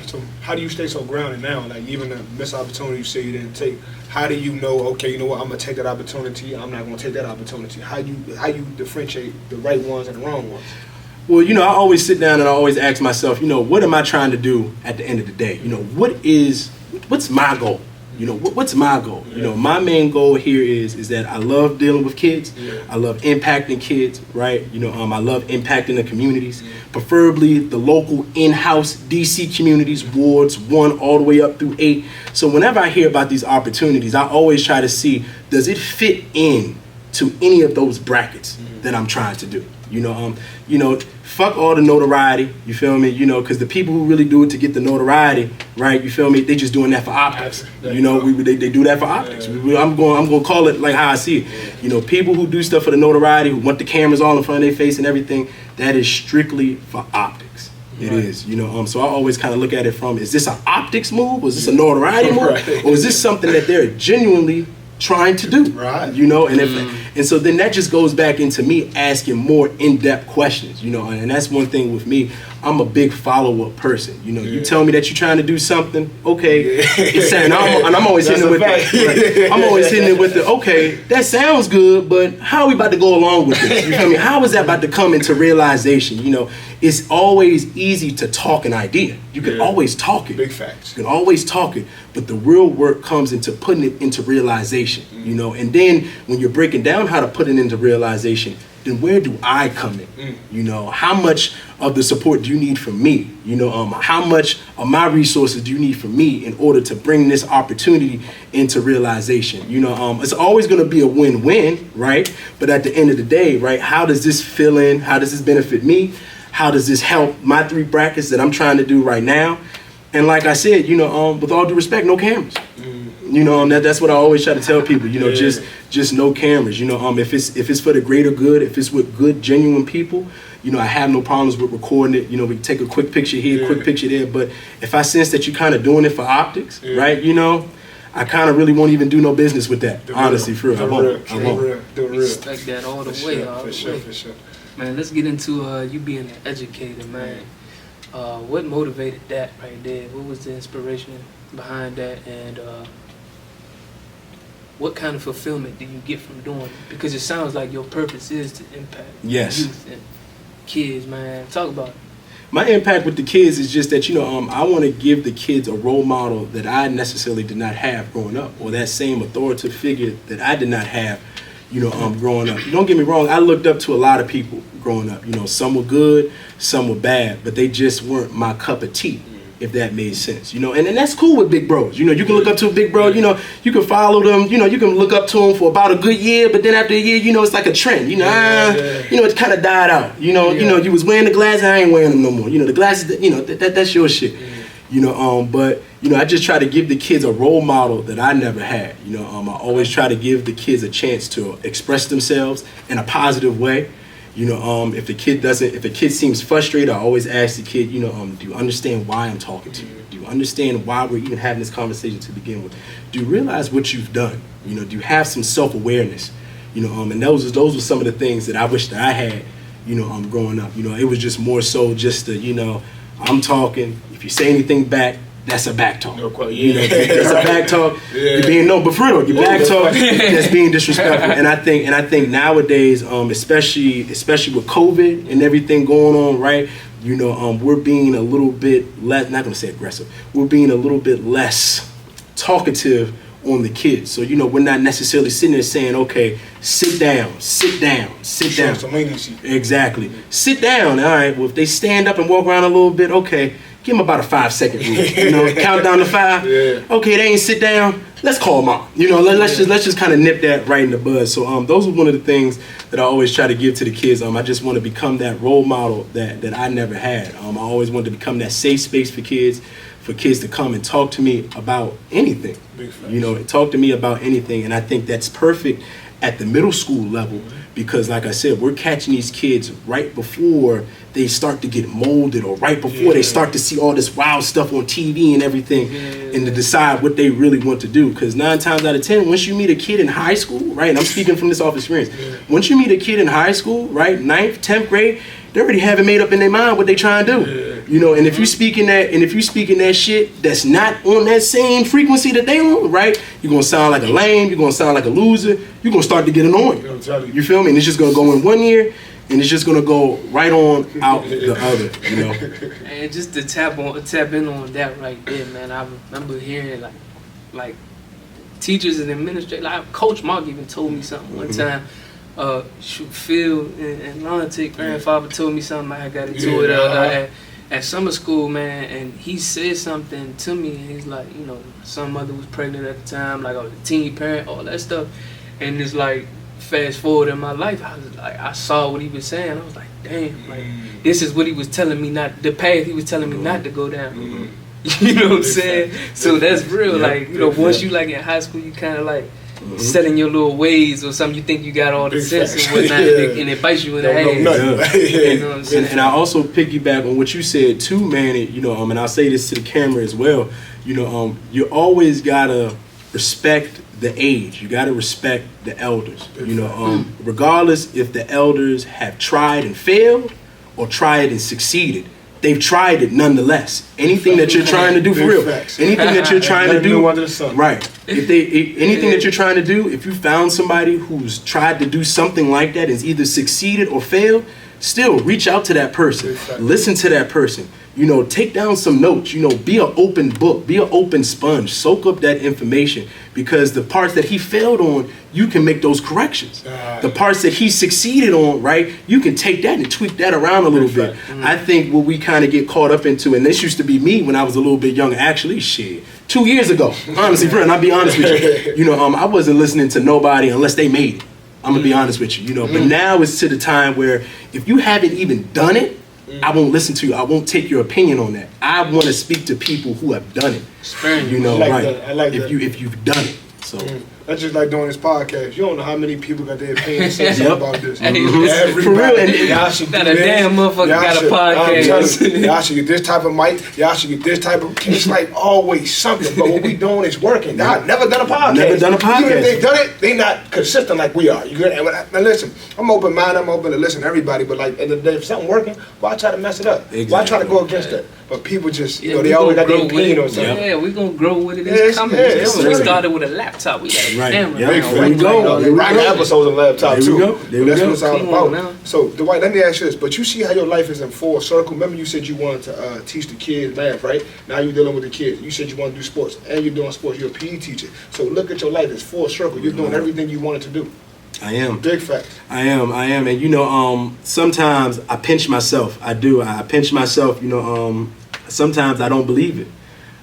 So how do you stay so grounded now? Like, even the missed opportunity you say you didn't take, how do you know, okay, you know what, I'm going to take that opportunity, I'm not going to take that opportunity? How you differentiate the right ones and the wrong ones? Well, you know, I always sit down and I always ask myself, you know, what am I trying to do at the end of the day? You know, what's my goal? You know, what's my goal? You know, my main goal here is that I love dealing with kids. I love impacting kids, right? You know, I love impacting the communities, preferably the local in-house DC communities, wards 1 all the way up through 8. So whenever I hear about these opportunities, I always try to see, does it fit in to any of those brackets that I'm trying to do? You know, fuck all the notoriety, you feel me? You know, because the people who really do it to get the notoriety, right? You feel me? They just doing that for optics. You know, they do that for optics. I'm going to call it like how I see it. You know, people who do stuff for the notoriety, who want the cameras all in front of their face and everything, that is strictly for optics. It is, you know. So I always kind of look at it from: is this an optics move? Or is this a notoriety move? Or is this something that they're genuinely trying to do? Right. You know, and so then that just goes back into me asking more in-depth questions, you know, and that's one thing with me. I'm a big follow-up person. You know, you tell me that you're trying to do something, okay, and I'm always hitting it with I'm always hitting it with the, okay, that sounds good, but how are we about to go along with this? You feel me? How is that about to come into realization? You know, it's always easy to talk an idea. You can always talk it. Big facts. You can always talk it, but the real work comes into putting it into realization, you know, and then when you're breaking down how to put it into realization, then where do I come in? You know, how much of the support do you need from me? You know, how much of my resources do you need from me in order to bring this opportunity into realization? You know, it's always going to be a win-win, right? But at the end of the day, right, how does this fill in? How does this benefit me? How does this help my 3 brackets that I'm trying to do right now? And like I said, you know, with all due respect, no cameras. You know, that's what I always try to tell people. You know, just no cameras. You know, if it's for the greater good, if it's with good, genuine people, you know, I have no problems with recording it. You know, we take a quick picture here, quick picture there. But if I sense that you're kind of doing it for optics, right? You know, I kind of really won't even do no business with that. Honestly, for real, I won't. Respect that all the way. For sure. Man, let's get into you being an educator, man. What motivated that right there? What was the inspiration behind that? And what kind of fulfillment do you get from doing it? Because it sounds like your purpose is to impact youth and kids, man. Talk about it. My impact with the kids is just that, you know, I want to give the kids a role model that I necessarily did not have growing up, or that same authoritative figure that I did not have, you know, growing up. Don't get me wrong, I looked up to a lot of people growing up. You know, some were good, some were bad, but they just weren't my cup of tea, if that made sense, you know, and that's cool with big bros. You know, you can look up to a big bro, you know, you can follow them, you know, you can look up to them for about a good year, but then after a year, you know, it's like a trend, you know, you know, it kind of died out, you know, you was wearing the glasses, I ain't wearing them no more, you know, the glasses, you know, that's your shit, you know, but, you know, I just try to give the kids a role model that I never had, you know, I always try to give the kids a chance to express themselves in a positive way. You know, if a kid seems frustrated, I always ask the kid, you know, do you understand why I'm talking to you? Do you understand why we're even having this conversation to begin with? Do you realize what you've done? You know, do you have some self-awareness? You know, and those were some of the things that I wish that I had, you know, growing up. You know, it was just more so just to, you know, I'm talking. If you say anything back, that's a back talk. You know, that's a back talk. You're being but for real, your back talk that's being disrespectful. And I think nowadays, especially with COVID and everything going on, right? You know, we're being a little bit less. Not gonna say aggressive. We're being a little bit less talkative on the kids. So you know, we're not necessarily sitting there saying, okay, sit down. Exactly. Sit down. All right. Well, if they stand up and walk around a little bit, okay. Give them about a 5-second rule. You know, count down to 5. Okay, they ain't sit down. Let's call mom. You know, let's just kind of nip that right in the bud. So those are one of the things that I always try to give to the kids. I just want to become that role model that I never had. I always wanted to become that safe space for kids to come and talk to me about anything. You know, talk to me about anything. And I think that's perfect at the middle school level because, like I said, we're catching these kids right before they start to get molded or right before they start to see all this wild stuff on TV and everything and to decide what they really want to do. Because 9 times out of 10, once you meet a kid in high school, right, and I'm speaking from this off experience, once you meet a kid in high school, right, 9th, 10th grade, they already have it made up in their mind what they trying to do. You know, and if you speaking that shit that's not on that same frequency that they on, right, you're gonna sound like a lame, you're gonna sound like a loser, you're gonna start to get annoying. You feel me? And it's just gonna go in one ear and it's just gonna go right on out the other, you know. And just to tap in on that right there, man. I remember hearing like teachers and administrators, like Coach Mark even told me something one time. Phil and Lontic grandfather told me something. I got into it at summer school, man, and he said something to me. And he's like, you know, some mother was pregnant at the time, like I was a teen parent, all that stuff. And it's like, fast forward in my life, I saw what he was saying. I was like, damn, like this is what he was telling me the path he was telling me not to go down. You know what I'm saying? So that's real. Like, you know, once you like in high school, you kind of like set in your little ways or something. You think you got all the sense and whatnot, and it bites you in the ass. You know what I'm saying? And I also piggyback on what you said too, man. You know, and I'll say this to the camera as well. You know, you always gotta respect the age. You gotta respect the elders. You know, regardless if the elders have tried and failed or tried and succeeded. They've tried it nonetheless. Anything that you're trying to do for real, anything that you're trying to do, right? Anything that you're trying to do, if you found somebody who's tried to do something like that and has either succeeded or failed, still reach out to that person, listen to that person. You know, take down some notes. You know, be an open book, be an open sponge, soak up that information because the parts that he failed on, you can make those corrections. The parts that he succeeded on, right, you can take that and tweak that around a little bit. I think what we kind of get caught up into, and this used to be me when I was a little bit younger, actually, 2 years ago, honestly, friend, I'll be honest with you. You know, I wasn't listening to nobody unless they made it. I'm gonna be honest with you, you know, but now it's to the time where if you haven't even done it, I won't listen to you. I won't take your opinion on that. I want to speak to people who have done it. You know, I like that. If you've done it. So that's just like doing this podcast. You don't know how many people got their opinion say something about this. Everybody. For real, and y'all should not a damn motherfucker got a podcast. Y'all should get this type of mic. Y'all should get this type of. It's like always something. But what we doing is working. Y'all never done a podcast. Never done a podcast. Even if they done it, they not consistent like we are. You good? Now listen, I'm open minded. I'm open to listen to everybody. But like, if something working, why try to mess it up? Exactly. Why try to go against it? But people just, you know, they always got their opinion on something. Yeah, we're gonna grow with it. It's coming. We started with a laptop. We got a camera. There we go. They rock episodes on laptop too. That's what it's all Come about. on now. So Dwight, let me ask you this. But you see how your life is in full circle. Remember you said you wanted to teach the kids math, right? Now you're dealing with the kids. You said you want to do sports, and you're doing sports. You're a PE teacher. So look at your life. It's full circle. You're doing everything you wanted to do. I am. Big fact. I am. And you know, sometimes I pinch myself. I do. I pinch myself. You know, sometimes I don't believe it.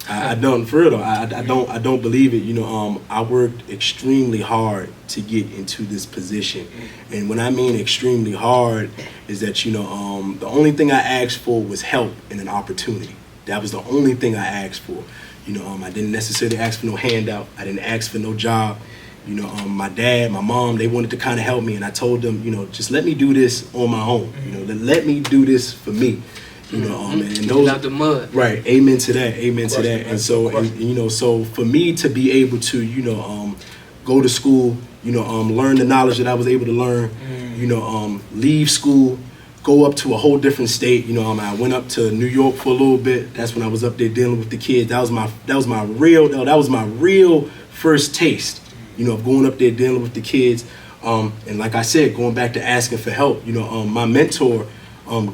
I don't, for real though. I don't believe it. You know, I worked extremely hard to get into this position, and when I mean extremely hard, is that you know, the only thing I asked for was help and an opportunity. That was the only thing I asked for. You know, I didn't necessarily ask for no handout. I didn't ask for no job. You know, my dad, my mom, they wanted to kind of help me, and I told them, you know, just let me do this on my own. You know, let me do this for me. You know, and those out the mud. Right. Amen to that. Amen to that. And so, and, you know, so for me to be able to, you know, go to school, you know, learn the knowledge that I was able to learn, you know, leave school, go up to a whole different state. You know, I went up to New York for a little bit. That's when I was up there dealing with the kids. That was my real first taste, you know, of going up there dealing with the kids. And like I said, going back to asking for help, you know, my mentor,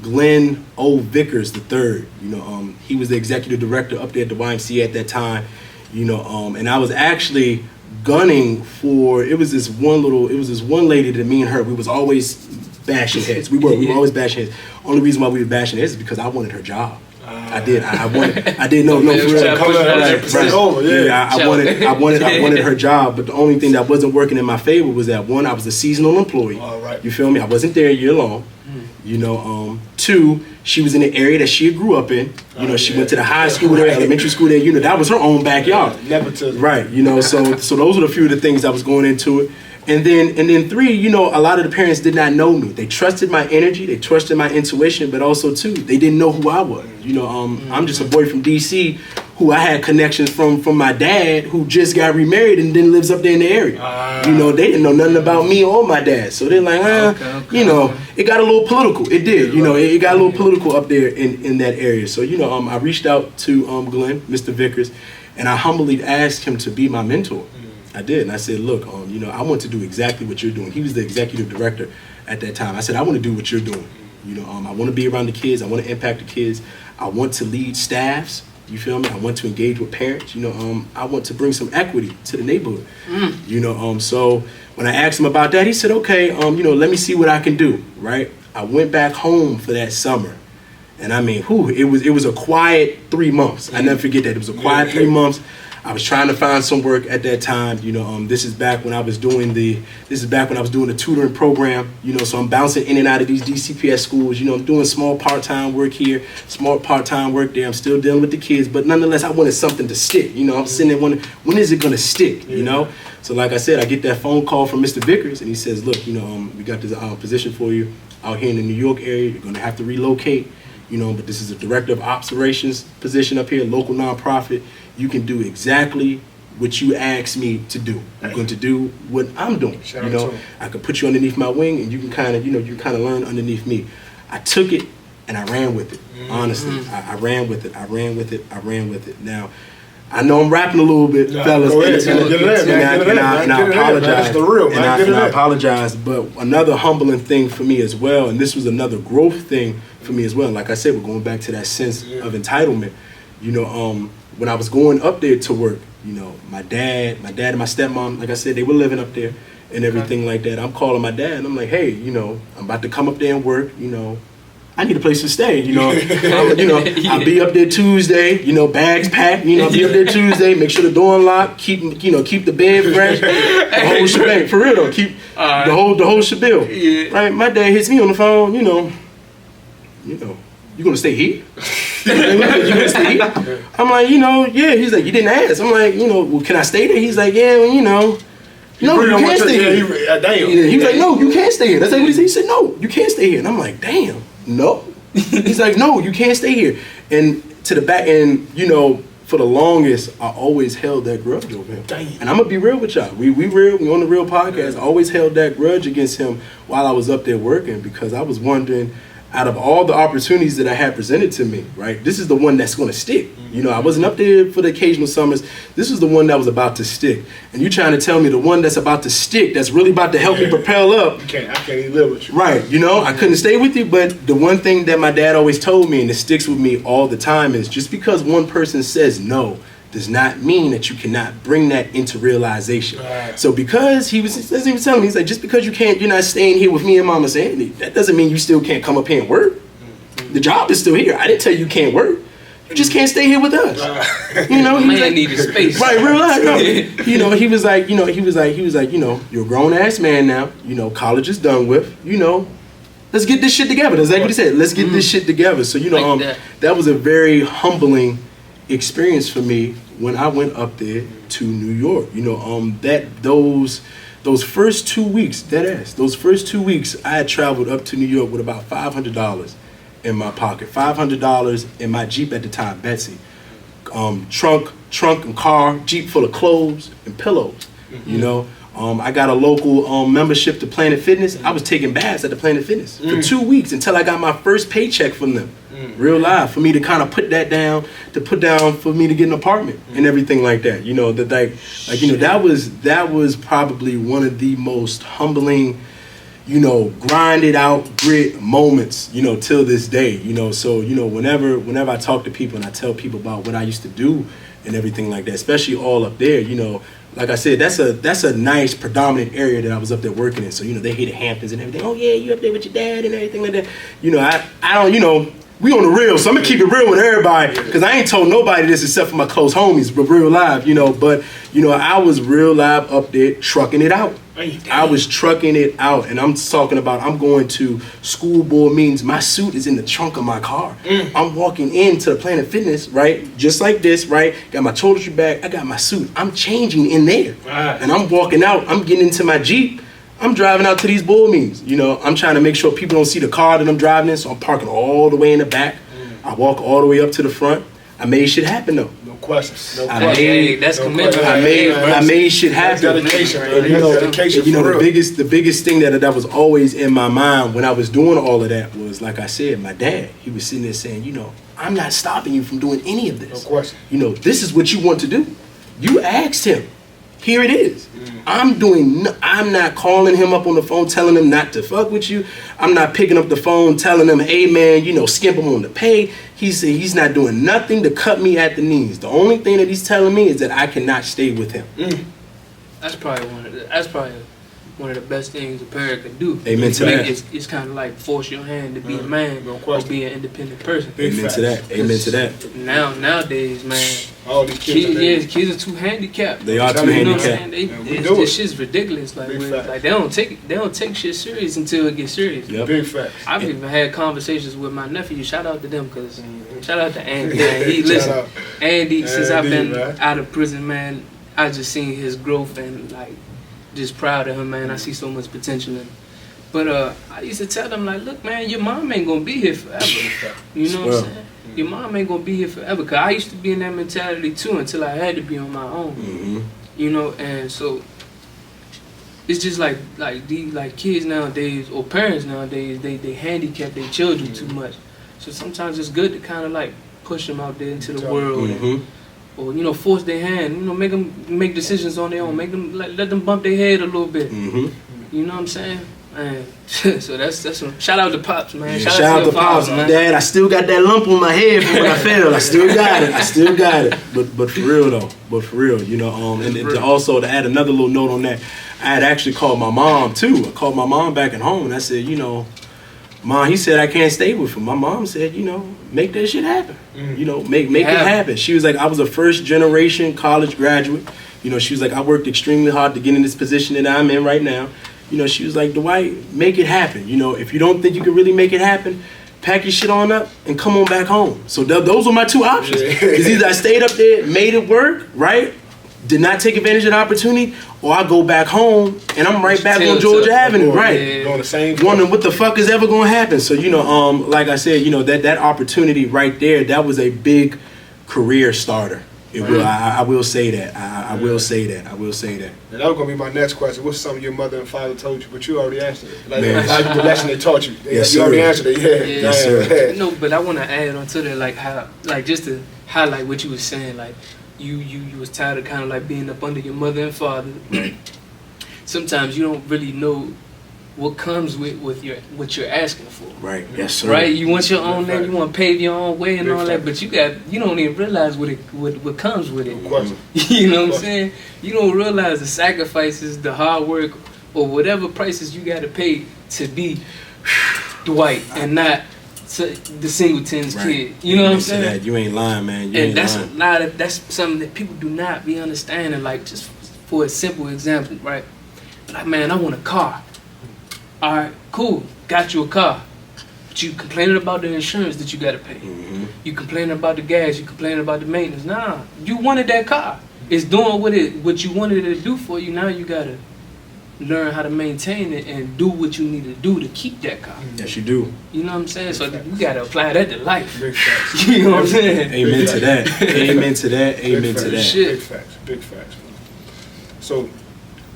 Glenn O. Vickers III, you know, he was the executive director up there at the YMCA at that time, you know, and I was actually gunning for, it was this one lady that me and her, we was always bashing heads. We were always bashing heads. Only reason why we were bashing heads is because I wanted her job. I wanted her job, but the only thing that wasn't working in my favor was that one, I was a seasonal employee. You feel me? I wasn't there year long. You know, two, she was in the area that she grew up in. You know, she went to the high school there, elementary school there. You know, that was her own backyard. Nepotism. Right. You know, so those were a few of the things that was going into it. And then three, you know, a lot of the parents did not know me. They trusted my energy, they trusted my intuition, but also too, they didn't know who I was. You know, I'm just a boy from DC who I had connections from my dad who just got remarried and then lives up there in the area. You know, they didn't know nothing about me or my dad. So they're like, you know, it got a little political. It did, you know, it got a little political up there in that area. So, you know, I reached out to Glenn, Mr. Vickers, and I humbly asked him to be my mentor. I did, and I said, look, you know, I want to do exactly what you're doing. He was the executive director at that time. I said, I want to do what you're doing. You know, I want to be around the kids. I want to impact the kids. I want to lead staffs. You feel me? I want to engage with parents. You know, I want to bring some equity to the neighborhood. You know, so when I asked him about that, he said, okay, you know, let me see what I can do. Right? I went back home for that summer, and I mean, it was a quiet 3 months. I never forget that. It was a quiet 3 months. I was trying to find some work at that time. You know, this is back when I was doing the tutoring program. You know, so I'm bouncing in and out of these DCPS schools. You know, I'm doing small part-time work here, small part-time work there. I'm still dealing with the kids, but nonetheless, I wanted something to stick. You know, I'm sitting there wondering, when is it gonna stick? You know, so like I said, I get that phone call from Mr. Vickers, and he says, look, you know, we got this position for you out here in the New York area. You're gonna have to relocate. You know, but this is a director of operations position up here, local nonprofit. You can do exactly what you asked me to do. I'm going to do what I'm doing. You know, I could put you underneath my wing, and you can kind of, you know, you kind of learn underneath me. I took it and I ran with it. Honestly, I ran with it. I ran with it. I ran with it. Now, I know I'm rapping a little bit, fellas, and I apologize. And I apologize. But another humbling thing for me as well, and this was another growth thing for me as well. Like I said, we're going back to that sense of entitlement. You know, when I was going up there to work, you know, my dad and my stepmom, like I said, they were living up there and everything like that. I'm calling my dad and I'm like, hey, you know, I'm about to come up there and work, you know, I need a place to stay, you know. I'll be up there Tuesday, you know, bags packed, you know, I'll be up there Tuesday, make sure the door unlocked, keep the bed fresh, the whole shebang, for real though, keep the whole shebang. Right, my dad hits me on the phone, you know, you gonna stay here? You gonna stay here? I'm like, you know, yeah. He's like, you didn't ask. I'm like, you know, well, can I stay there? He's like, yeah, well, you know, no, you can't stay here. He was like, no, you can't stay here. That's like what he said. He said, no, you can't stay here. And I'm like, damn, no. He's like, no, you can't stay here. And to the back end, you know, for the longest, I always held that grudge over him. Damn. And I'm gonna be real with y'all. We on the real podcast. I always held that grudge against him while I was up there working, because I was wondering, out of all the opportunities that I had presented to me, right, this is the one that's going to stick. You know, I wasn't up there for the occasional summers. This was the one that was about to stick. And you trying to tell me the one that's about to stick, that's really about to help me propel up. I can't even live with you. Right, you know, I couldn't stay with you, but the one thing that my dad always told me, and it sticks with me all the time, is just because one person says no does not mean that you cannot bring that into realization. Right. So because he was telling me, he's like, just because you're not staying here with me and Mama Sandy, that doesn't mean you still can't come up here and work. The job is still here. I didn't tell you can't work. you just can't stay here with us. You know, he was like, needed space. Right, real life. No. You know, he was like, you know, you're a grown ass man now. You know, college is done with. You know, let's get this shit together. That's exactly what he said. Let's get this shit together. So you know, that was a very humbling experience for me when I went up there to New York. You know, those first 2 weeks, those first 2 weeks, I had traveled up to New York with about $500 in my pocket, $500 in my Jeep at the time, Betsy. Trunk and car, Jeep full of clothes and pillows. You know, I got a local membership to Planet Fitness. I was taking baths at the Planet Fitness for 2 weeks until I got my first paycheck from them. Real live, for me to kind of put down for me to get an apartment and everything like that. You know, that like you know, that was probably one of the most humbling, you know, grinded out grit moments, you know, till this day. You know, so you know, whenever I talk to people and I tell people about what I used to do and everything like that, especially all up there, you know, like I said, that's a nice predominant area that I was up there working in. So you know, they hated Hamptons and everything. Oh yeah, you up there with your dad and everything like that. You know, I don't, you know. We on the real, so I'm gonna keep it real with everybody, because I ain't told nobody this except for my close homies, but real live, you know. But you know, I was real live up there trucking it out. I was trucking it out, and I'm talking about I'm going to school board meetings. My suit is in the trunk of my car. I'm walking into the Planet Fitness, right, just like this, right. Got my toiletry bag, I got my suit. I'm changing in there, and I'm walking out. I'm getting into my Jeep. I'm driving out to these board meetings. You know, I'm trying to make sure people don't see the car that I'm driving in, so I'm parking all the way in the back. I walk all the way up to the front. I made shit happen though. No questions. No questions. That's commitment. I made shit happen. Dedication, and, you know, the biggest thing that was always in my mind when I was doing all of that was, like I said, my dad. He was sitting there saying, you know, I'm not stopping you from doing any of this. No question. You know, this is what you want to do. You asked him. Here it is. I'm not calling him up on the phone telling him not to fuck with you. I'm not picking up the phone telling him, hey man, you know, skimp him on the pay. He said he's not doing nothing to cut me at the knees. The only thing that he's telling me is that I cannot stay with him. That's probably one of the best things a parent could do. Amen to that. It's kind of like force your hand to be a man or be an independent person. Amen to that. Amen to that. Nowadays, man, all these kids are too handicapped. They are too handicapped. This shit's ridiculous. Like they don't take shit serious until it gets serious. Yep. Big facts. I've even had conversations with my nephew. Shout out to them, because shout out to Andy. Man. He listen, Andy. Since I've been out of prison, man, I just seen his growth and like. Just proud of him, man. I see so much potential in him. But I used to tell them, like, look, man, your mom ain't gonna be here forever. You know what I'm saying? Your mom ain't gonna be here forever. Cause I used to be in that mentality too until I had to be on my own. You know, and so it's just like kids nowadays or parents nowadays, they handicap their children too much. So sometimes it's good to kind of like push them out there into the world. And, or, you know, force their hand, you know, make them make decisions on their own, make them let them bump their head a little bit. You know what I'm saying? Man, so that's shout out to Pops, man. Yeah, shout out to Pops, man. Dad, I still got that lump on my head from when I fell. I still got it. But for real though, you know, and to add another little note on that, I had actually called my mom too. I called my mom back at home and I said, you know, Mom, he said I can't stay with him. My mom said, you know, make that shit happen. You know, make it happen. She was like, I was a first generation college graduate. You know, she was like, I worked extremely hard to get in this position that I'm in right now. You know, she was like, Dwight, make it happen. You know, if you don't think you can really make it happen, pack your shit on up and come on back home. So those were my two options. Because either I stayed up there, made it work, right? Did not take advantage of the opportunity, or I go back home and I'm right back on Georgia Avenue, right? Going the same. Wondering what the fuck is ever gonna happen. So, you know, like I said, you know, that opportunity right there, that was a big career starter. I will say that. I will say that. And that was gonna be my next question. What's something your mother and father told you, but you already answered it? Like the lesson they taught you. You already answered it. Yes, sir. No, but I want to add on to that, like how, like just to highlight what you was saying, like. You was tired of kind of like being up under your mother and father. Sometimes you don't really know what comes with what you're asking for. Right. Yes, sir. Right. You want your own name. You want to pave your own way and all that. But you don't even realize what comes with it. You know what I'm saying? You don't realize the sacrifices, the hard work, or whatever prices you got to pay to be Dwight and not the Singleton's kid. You know what I'm saying? That. You ain't lying, man. That's something that people do not be understanding. Like, just for a simple example, right? Like, man, I want a car. All right, cool, got you a car. But you complaining about the insurance that you gotta pay. You complaining about the gas. You complaining about the maintenance. Nah, you wanted that car. It's doing what you wanted it to do for you. Now you gotta learn how to maintain it and do what you need to do to keep that car. Yes, you do. You know what I'm saying? So we gotta apply that to life. Big facts. You know what I'm saying? Amen to that. Amen to that. Amen to that. Big facts. Big facts. So,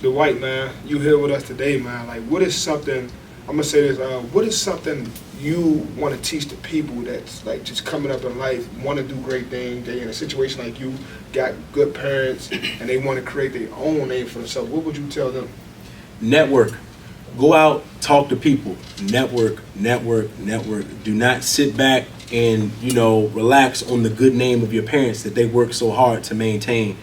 Dwight, man, you here with us today, man. Like, what is something? I'm gonna say this. What is something you want to teach the people that's like just coming up in life, want to do great things? They in a situation like you, got good parents, and they want to create their own name for themselves. What would you tell them? Network. Go out, talk to people. Network. Do not sit back and, relax on the good name of your parents that they work so hard to maintain.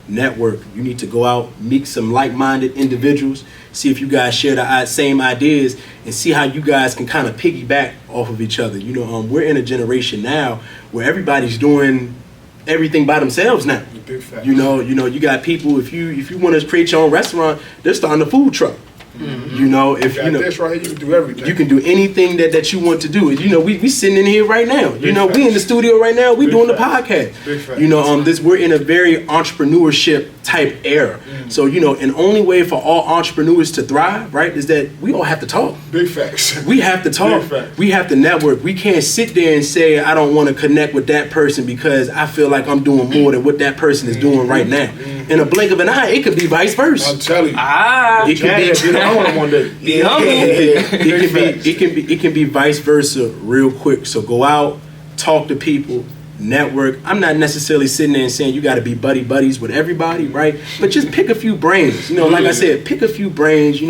Network. You need to go out, meet some like-minded individuals, see if you guys share the same ideas, and see how you guys can kind of piggyback off of each other. We're in a generation now where everybody's doing everything by themselves now. You got people. If you want to create your own restaurant, they're starting a food truck. This right here, you can do everything. You can do anything that you want to do. We sitting in here right now. We in the studio right now. We doing the podcast. We're in a very entrepreneurship type era. So an only way for all entrepreneurs to thrive, right, is that we all have to talk. Big facts. We have to talk. We have to network. We can't sit there and say I don't want to connect with that person because I feel like I'm doing more than what that person is doing right now. In a blink of an eye, it could be vice versa. I'm telling you. It can be. One day. It can be vice versa real quick. So go out, talk to people, network. I'm not necessarily sitting there and saying you got to be buddies with everybody, right? But just pick a few brains. Like I said, pick a few brains.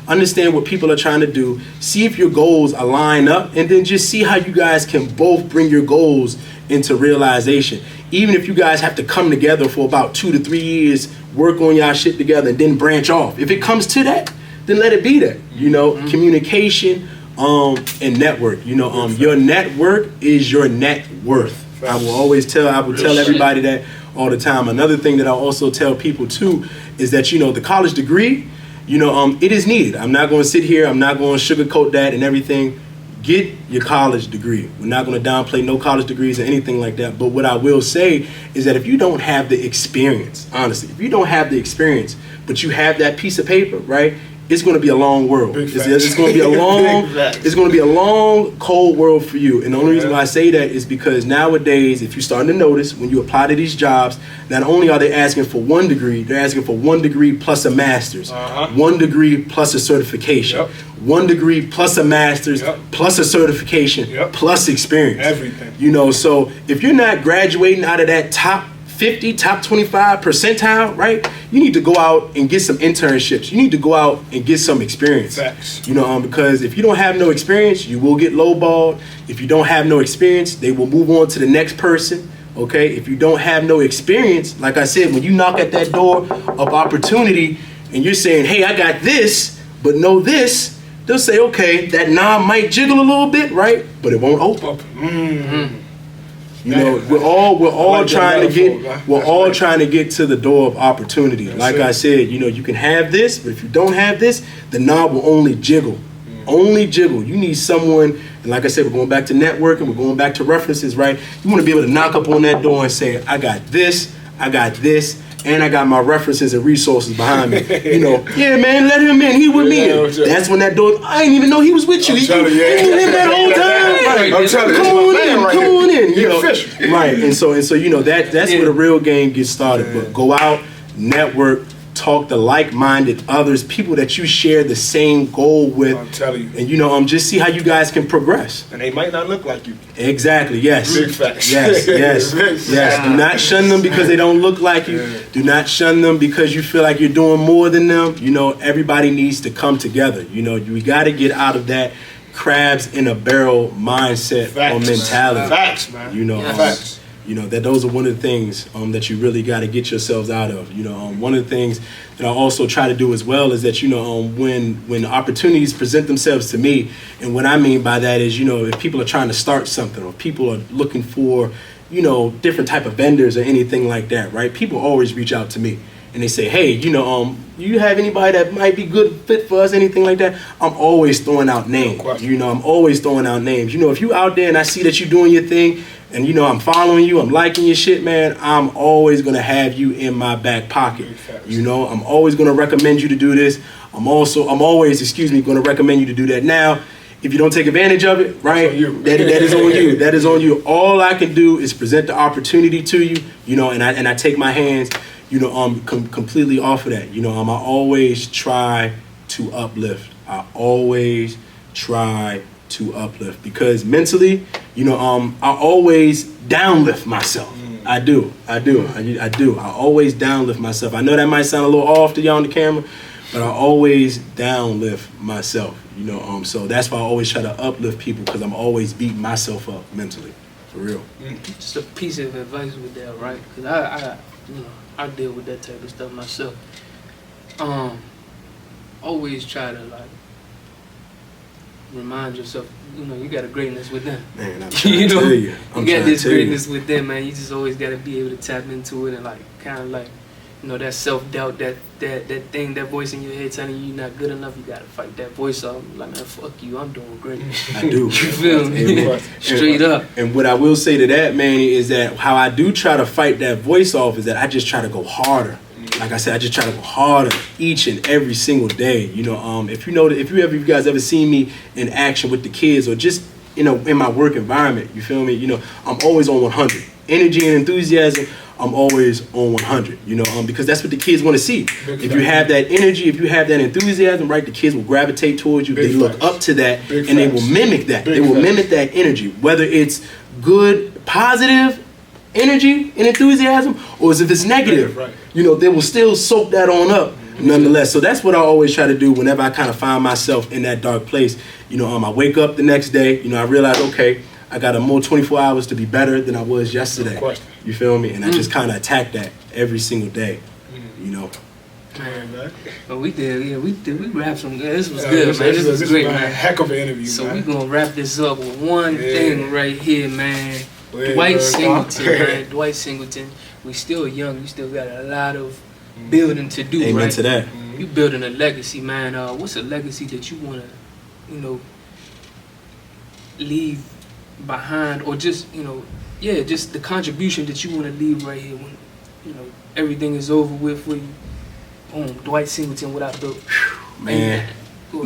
Understand what people are trying to do. See if your goals align up, and then just see how you guys can both bring your goals into realization. Even if you guys have to come together for about 2 to 3 years, work on y'all shit together, and then branch off. If it comes to that, then let it be that. Communication and network. Your network is your net worth. I will tell everybody that all the time. Another thing that I also tell people too is that the college degree, it is needed. I'm not going to sit here. I'm not going to sugarcoat that and everything. Get your college degree. We're not going to downplay no college degrees or anything like that. But what I will say is that if you don't have the experience, honestly, if you don't have the experience, but you have that piece of paper, right? It's going to be a long world. It's going to be a long. It's going to be a long, cold world for you. And the only reason why I say that is because nowadays, if you're starting to notice, when you apply to these jobs, not only are they asking for 1 degree, they're asking for 1 degree plus a master's, 1 degree plus a certification, 1 degree plus a master's, plus a certification, plus experience. Everything. So if you're not graduating out of that top 50, top 25 percentile, right? You need to go out and get some internships. You need to go out and get some experience. Facts. Because if you don't have no experience, you will get lowballed. If you don't have no experience, they will move on to the next person. Okay? If you don't have no experience, like I said, when you knock at that door of opportunity and you're saying, hey, I got this, but know this, they'll say, okay, that knob might jiggle a little bit, right? But it won't open. We're all trying to get to the door of opportunity. Like I said, you can have this, but if you don't have this, the knob will only jiggle. Only jiggle. You need someone, and like I said, we're going back to networking, we're going back to references, right? You want to be able to knock up on that door and say, I got this, and I got my references and resources behind me. Yeah, man, let him in. He with me. That's when that door, I didn't even know he was with you. He was in that whole time. I'm telling you, come on in. Right, and so that's where the real game gets started. But go out, network, talk to like-minded others, people that you share the same goal with. I'm telling you. And just see how you guys can progress. And they might not look like you. Exactly, yes. Big facts. Yes. Do not shun them because they don't look like you. Do not shun them because you feel like you're doing more than them. Everybody needs to come together. We got to get out of that crabs in a barrel mindset or mentality. Facts, man. Facts. You know, that those are one of the things that you really got to get yourselves out of. You know, one of the things that I also try to do as well is that, you know, when opportunities present themselves to me, and what I mean by that is, you know, if people are trying to start something or people are looking for, you know, different type of vendors or anything like that, right? People always reach out to me and they say, hey, you know, you have anybody that might be good fit for us, anything like that? I'm always throwing out names. You know, I'm always throwing out names. You know, if you out there and I see that you're doing your thing, and you know I'm following you, I'm liking your shit, man, I'm always gonna have you in my back pocket. You know, I'm always gonna recommend you to do this. I'm always, gonna recommend you to do that. Now, if you don't take advantage of it, right, that is on you. That is on you. All I can do is present the opportunity to you, you know, and I take my hands, you know, completely off of that. You know, I always try to uplift. I always try to uplift because mentally, you know, I always downlift myself. I do. I always downlift myself. I know that might sound a little off to y'all on the camera, but I always downlift myself. You know, so that's why I always try to uplift people because I'm always beating myself up mentally, for real. Just a piece of advice with that, right? Because I deal with that type of stuff myself. Always try to like remind yourself, you know, you got a greatness within. Man, I'm trying you know, to tell you got this greatness within, man. You just always got to be able to tap into it and like kind of like, you know, that self-doubt, that thing, that voice in your head telling you you're not good enough. You got to fight that voice off. Like, man, fuck you, I'm doing great. I do. You feel me? Straight up. And what I will say to that, man, is that how I do try to fight that voice off is that I just try to go harder. Like I said, I just try to go harder each and every single day. You know, if you guys ever seen me in action with the kids or just, you know, in my work environment, you feel me? You know, I'm always on 100. Energy and enthusiasm, I'm always on 100, you know, because that's what the kids want to see. If you have that energy, if you have that enthusiasm, right, the kids will gravitate towards you. They look up to that and they will mimic that. They will mimic that energy, whether it's good, positive energy and enthusiasm or if it's negative. You know, they will still soak that on up nonetheless. So that's what I always try to do whenever I kind of find myself in that dark place. You know, I wake up the next day, you know, I realize, okay, I got a more 24 hours to be better than I was yesterday. You feel me? And I just kind of attack that every single day, you know. Man, but we wrapped some. This was good, man. This was great, man. Heck of an interview, so man. We gonna wrap this up with one thing right here, man. Dwight Singleton, man. Dwight Singleton. We still young. We still got a lot of building to do, Amen right? to that. You building a legacy, man. What's a legacy that you wanna, you know, leave behind, or just, you know, just the contribution that you wanna leave right here when, you know, everything is over with for you. Boom, Dwight Singleton, what I built. Man. Go,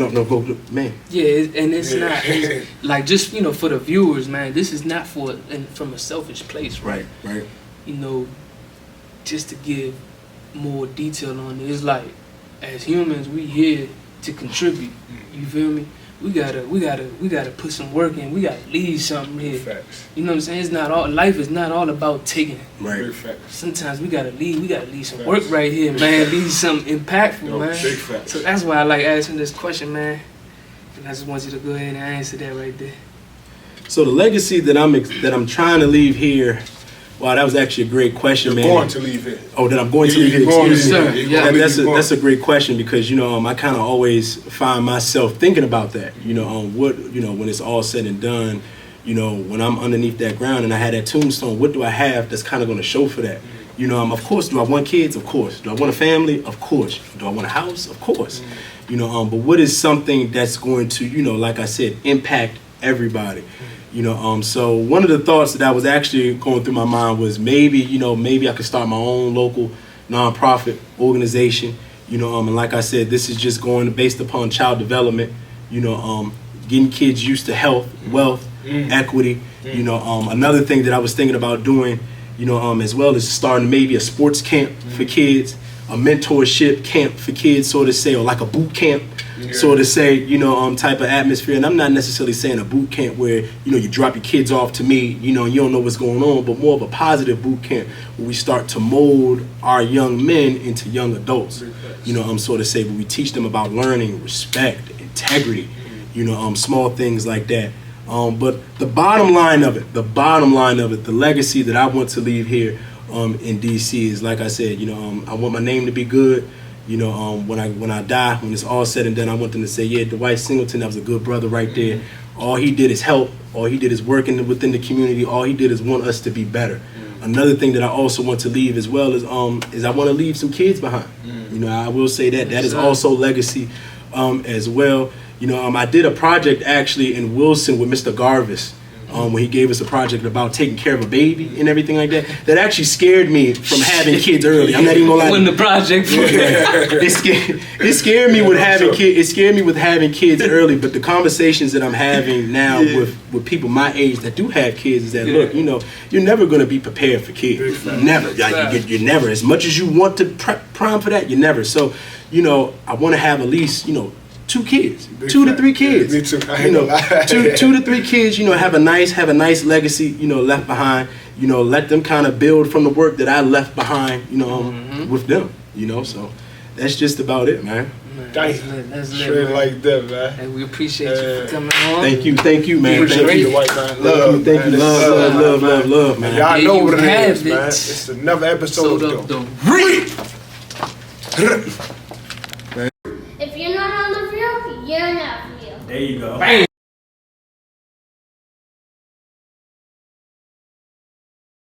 man. Yeah, and it's not it's, like, just, you know, for the viewers, man. This is not from a selfish place, right? Right. You know, just to give more detail on it, it's like, as humans, we here to contribute. You feel me? We gotta put some work in. We gotta leave something here. Facts. You know what I'm saying? It's not all. Life is not all about taking. Right. Sometimes we gotta leave. We gotta leave some work right here, man. Leave something impactful, man. Big facts. So that's why I like asking this question, man. And I just want you to go ahead and answer that right there. So the legacy that I'm trying to leave here. Wow, that was actually a great question, man. You're going to leave it. Oh, that I'm going to leave it. Excuse me. Yeah, that's a great question because, you know, I kind of always find myself thinking about that. You know, when it's all said and done, you know, when I'm underneath that ground and I had that tombstone, what do I have that's kind of going to show for that? You know, of course, do I want kids? Of course. Do I want a family? Of course. Do I want a house? Of course. You know, but what is something that's going to, you know, like I said, impact everybody? You know, so one of the thoughts that I was actually going through my mind was maybe I could start my own local nonprofit organization. You know, and like I said, this is just going based upon child development. You know, getting kids used to health, wealth, equity. You know, another thing that I was thinking about doing, you know, as well is starting maybe a sports camp for kids, a mentorship camp for kids, so to say, or like a boot camp. So to say, you know, type of atmosphere. And I'm not necessarily saying a boot camp where, you know, you drop your kids off to me, you know, and you don't know what's going on, but more of a positive boot camp where we start to mold our young men into young adults. You know, so to say, where we teach them about learning, respect, integrity, you know, small things like that. But the bottom line of it, the legacy that I want to leave here in DC is, like I said, I want my name to be good. When I die, when it's all said and done, I want them to say, yeah, Dwight Singleton, that was a good brother right there. All he did is help. All he did is working within the community. All he did is want us to be better. Another thing that I also want to leave as well is I want to leave some kids behind. I will say that is also legacy as well. I did a project actually in Wilson with Mr. Garvis. When he gave us a project about taking care of a baby and everything like that, that actually scared me from having kids early. I'm not even gonna lie. When the project, it scared me with having kids. It scared me with having kids early. But the conversations that I'm having now with people my age that do have kids is that look, you're never gonna be prepared for kids. Never. You're never. As much as you want to prime for that, you're never. So, I want to have at least 2 kids, 2 to 3 kids. Me too. 2 to 3 kids. Have a nice legacy. Left behind. Let them kind of build from the work that I left behind. With them. So that's just about it, man. That's Straight like that, man. Hey, we appreciate you for coming on. Thank you, man. Appreciate you, White man. Love, thank you, love, man. Y'all know what it is, it. man. It's another episode of the Real. If you're not on the field, you're not real. There you go. Bang.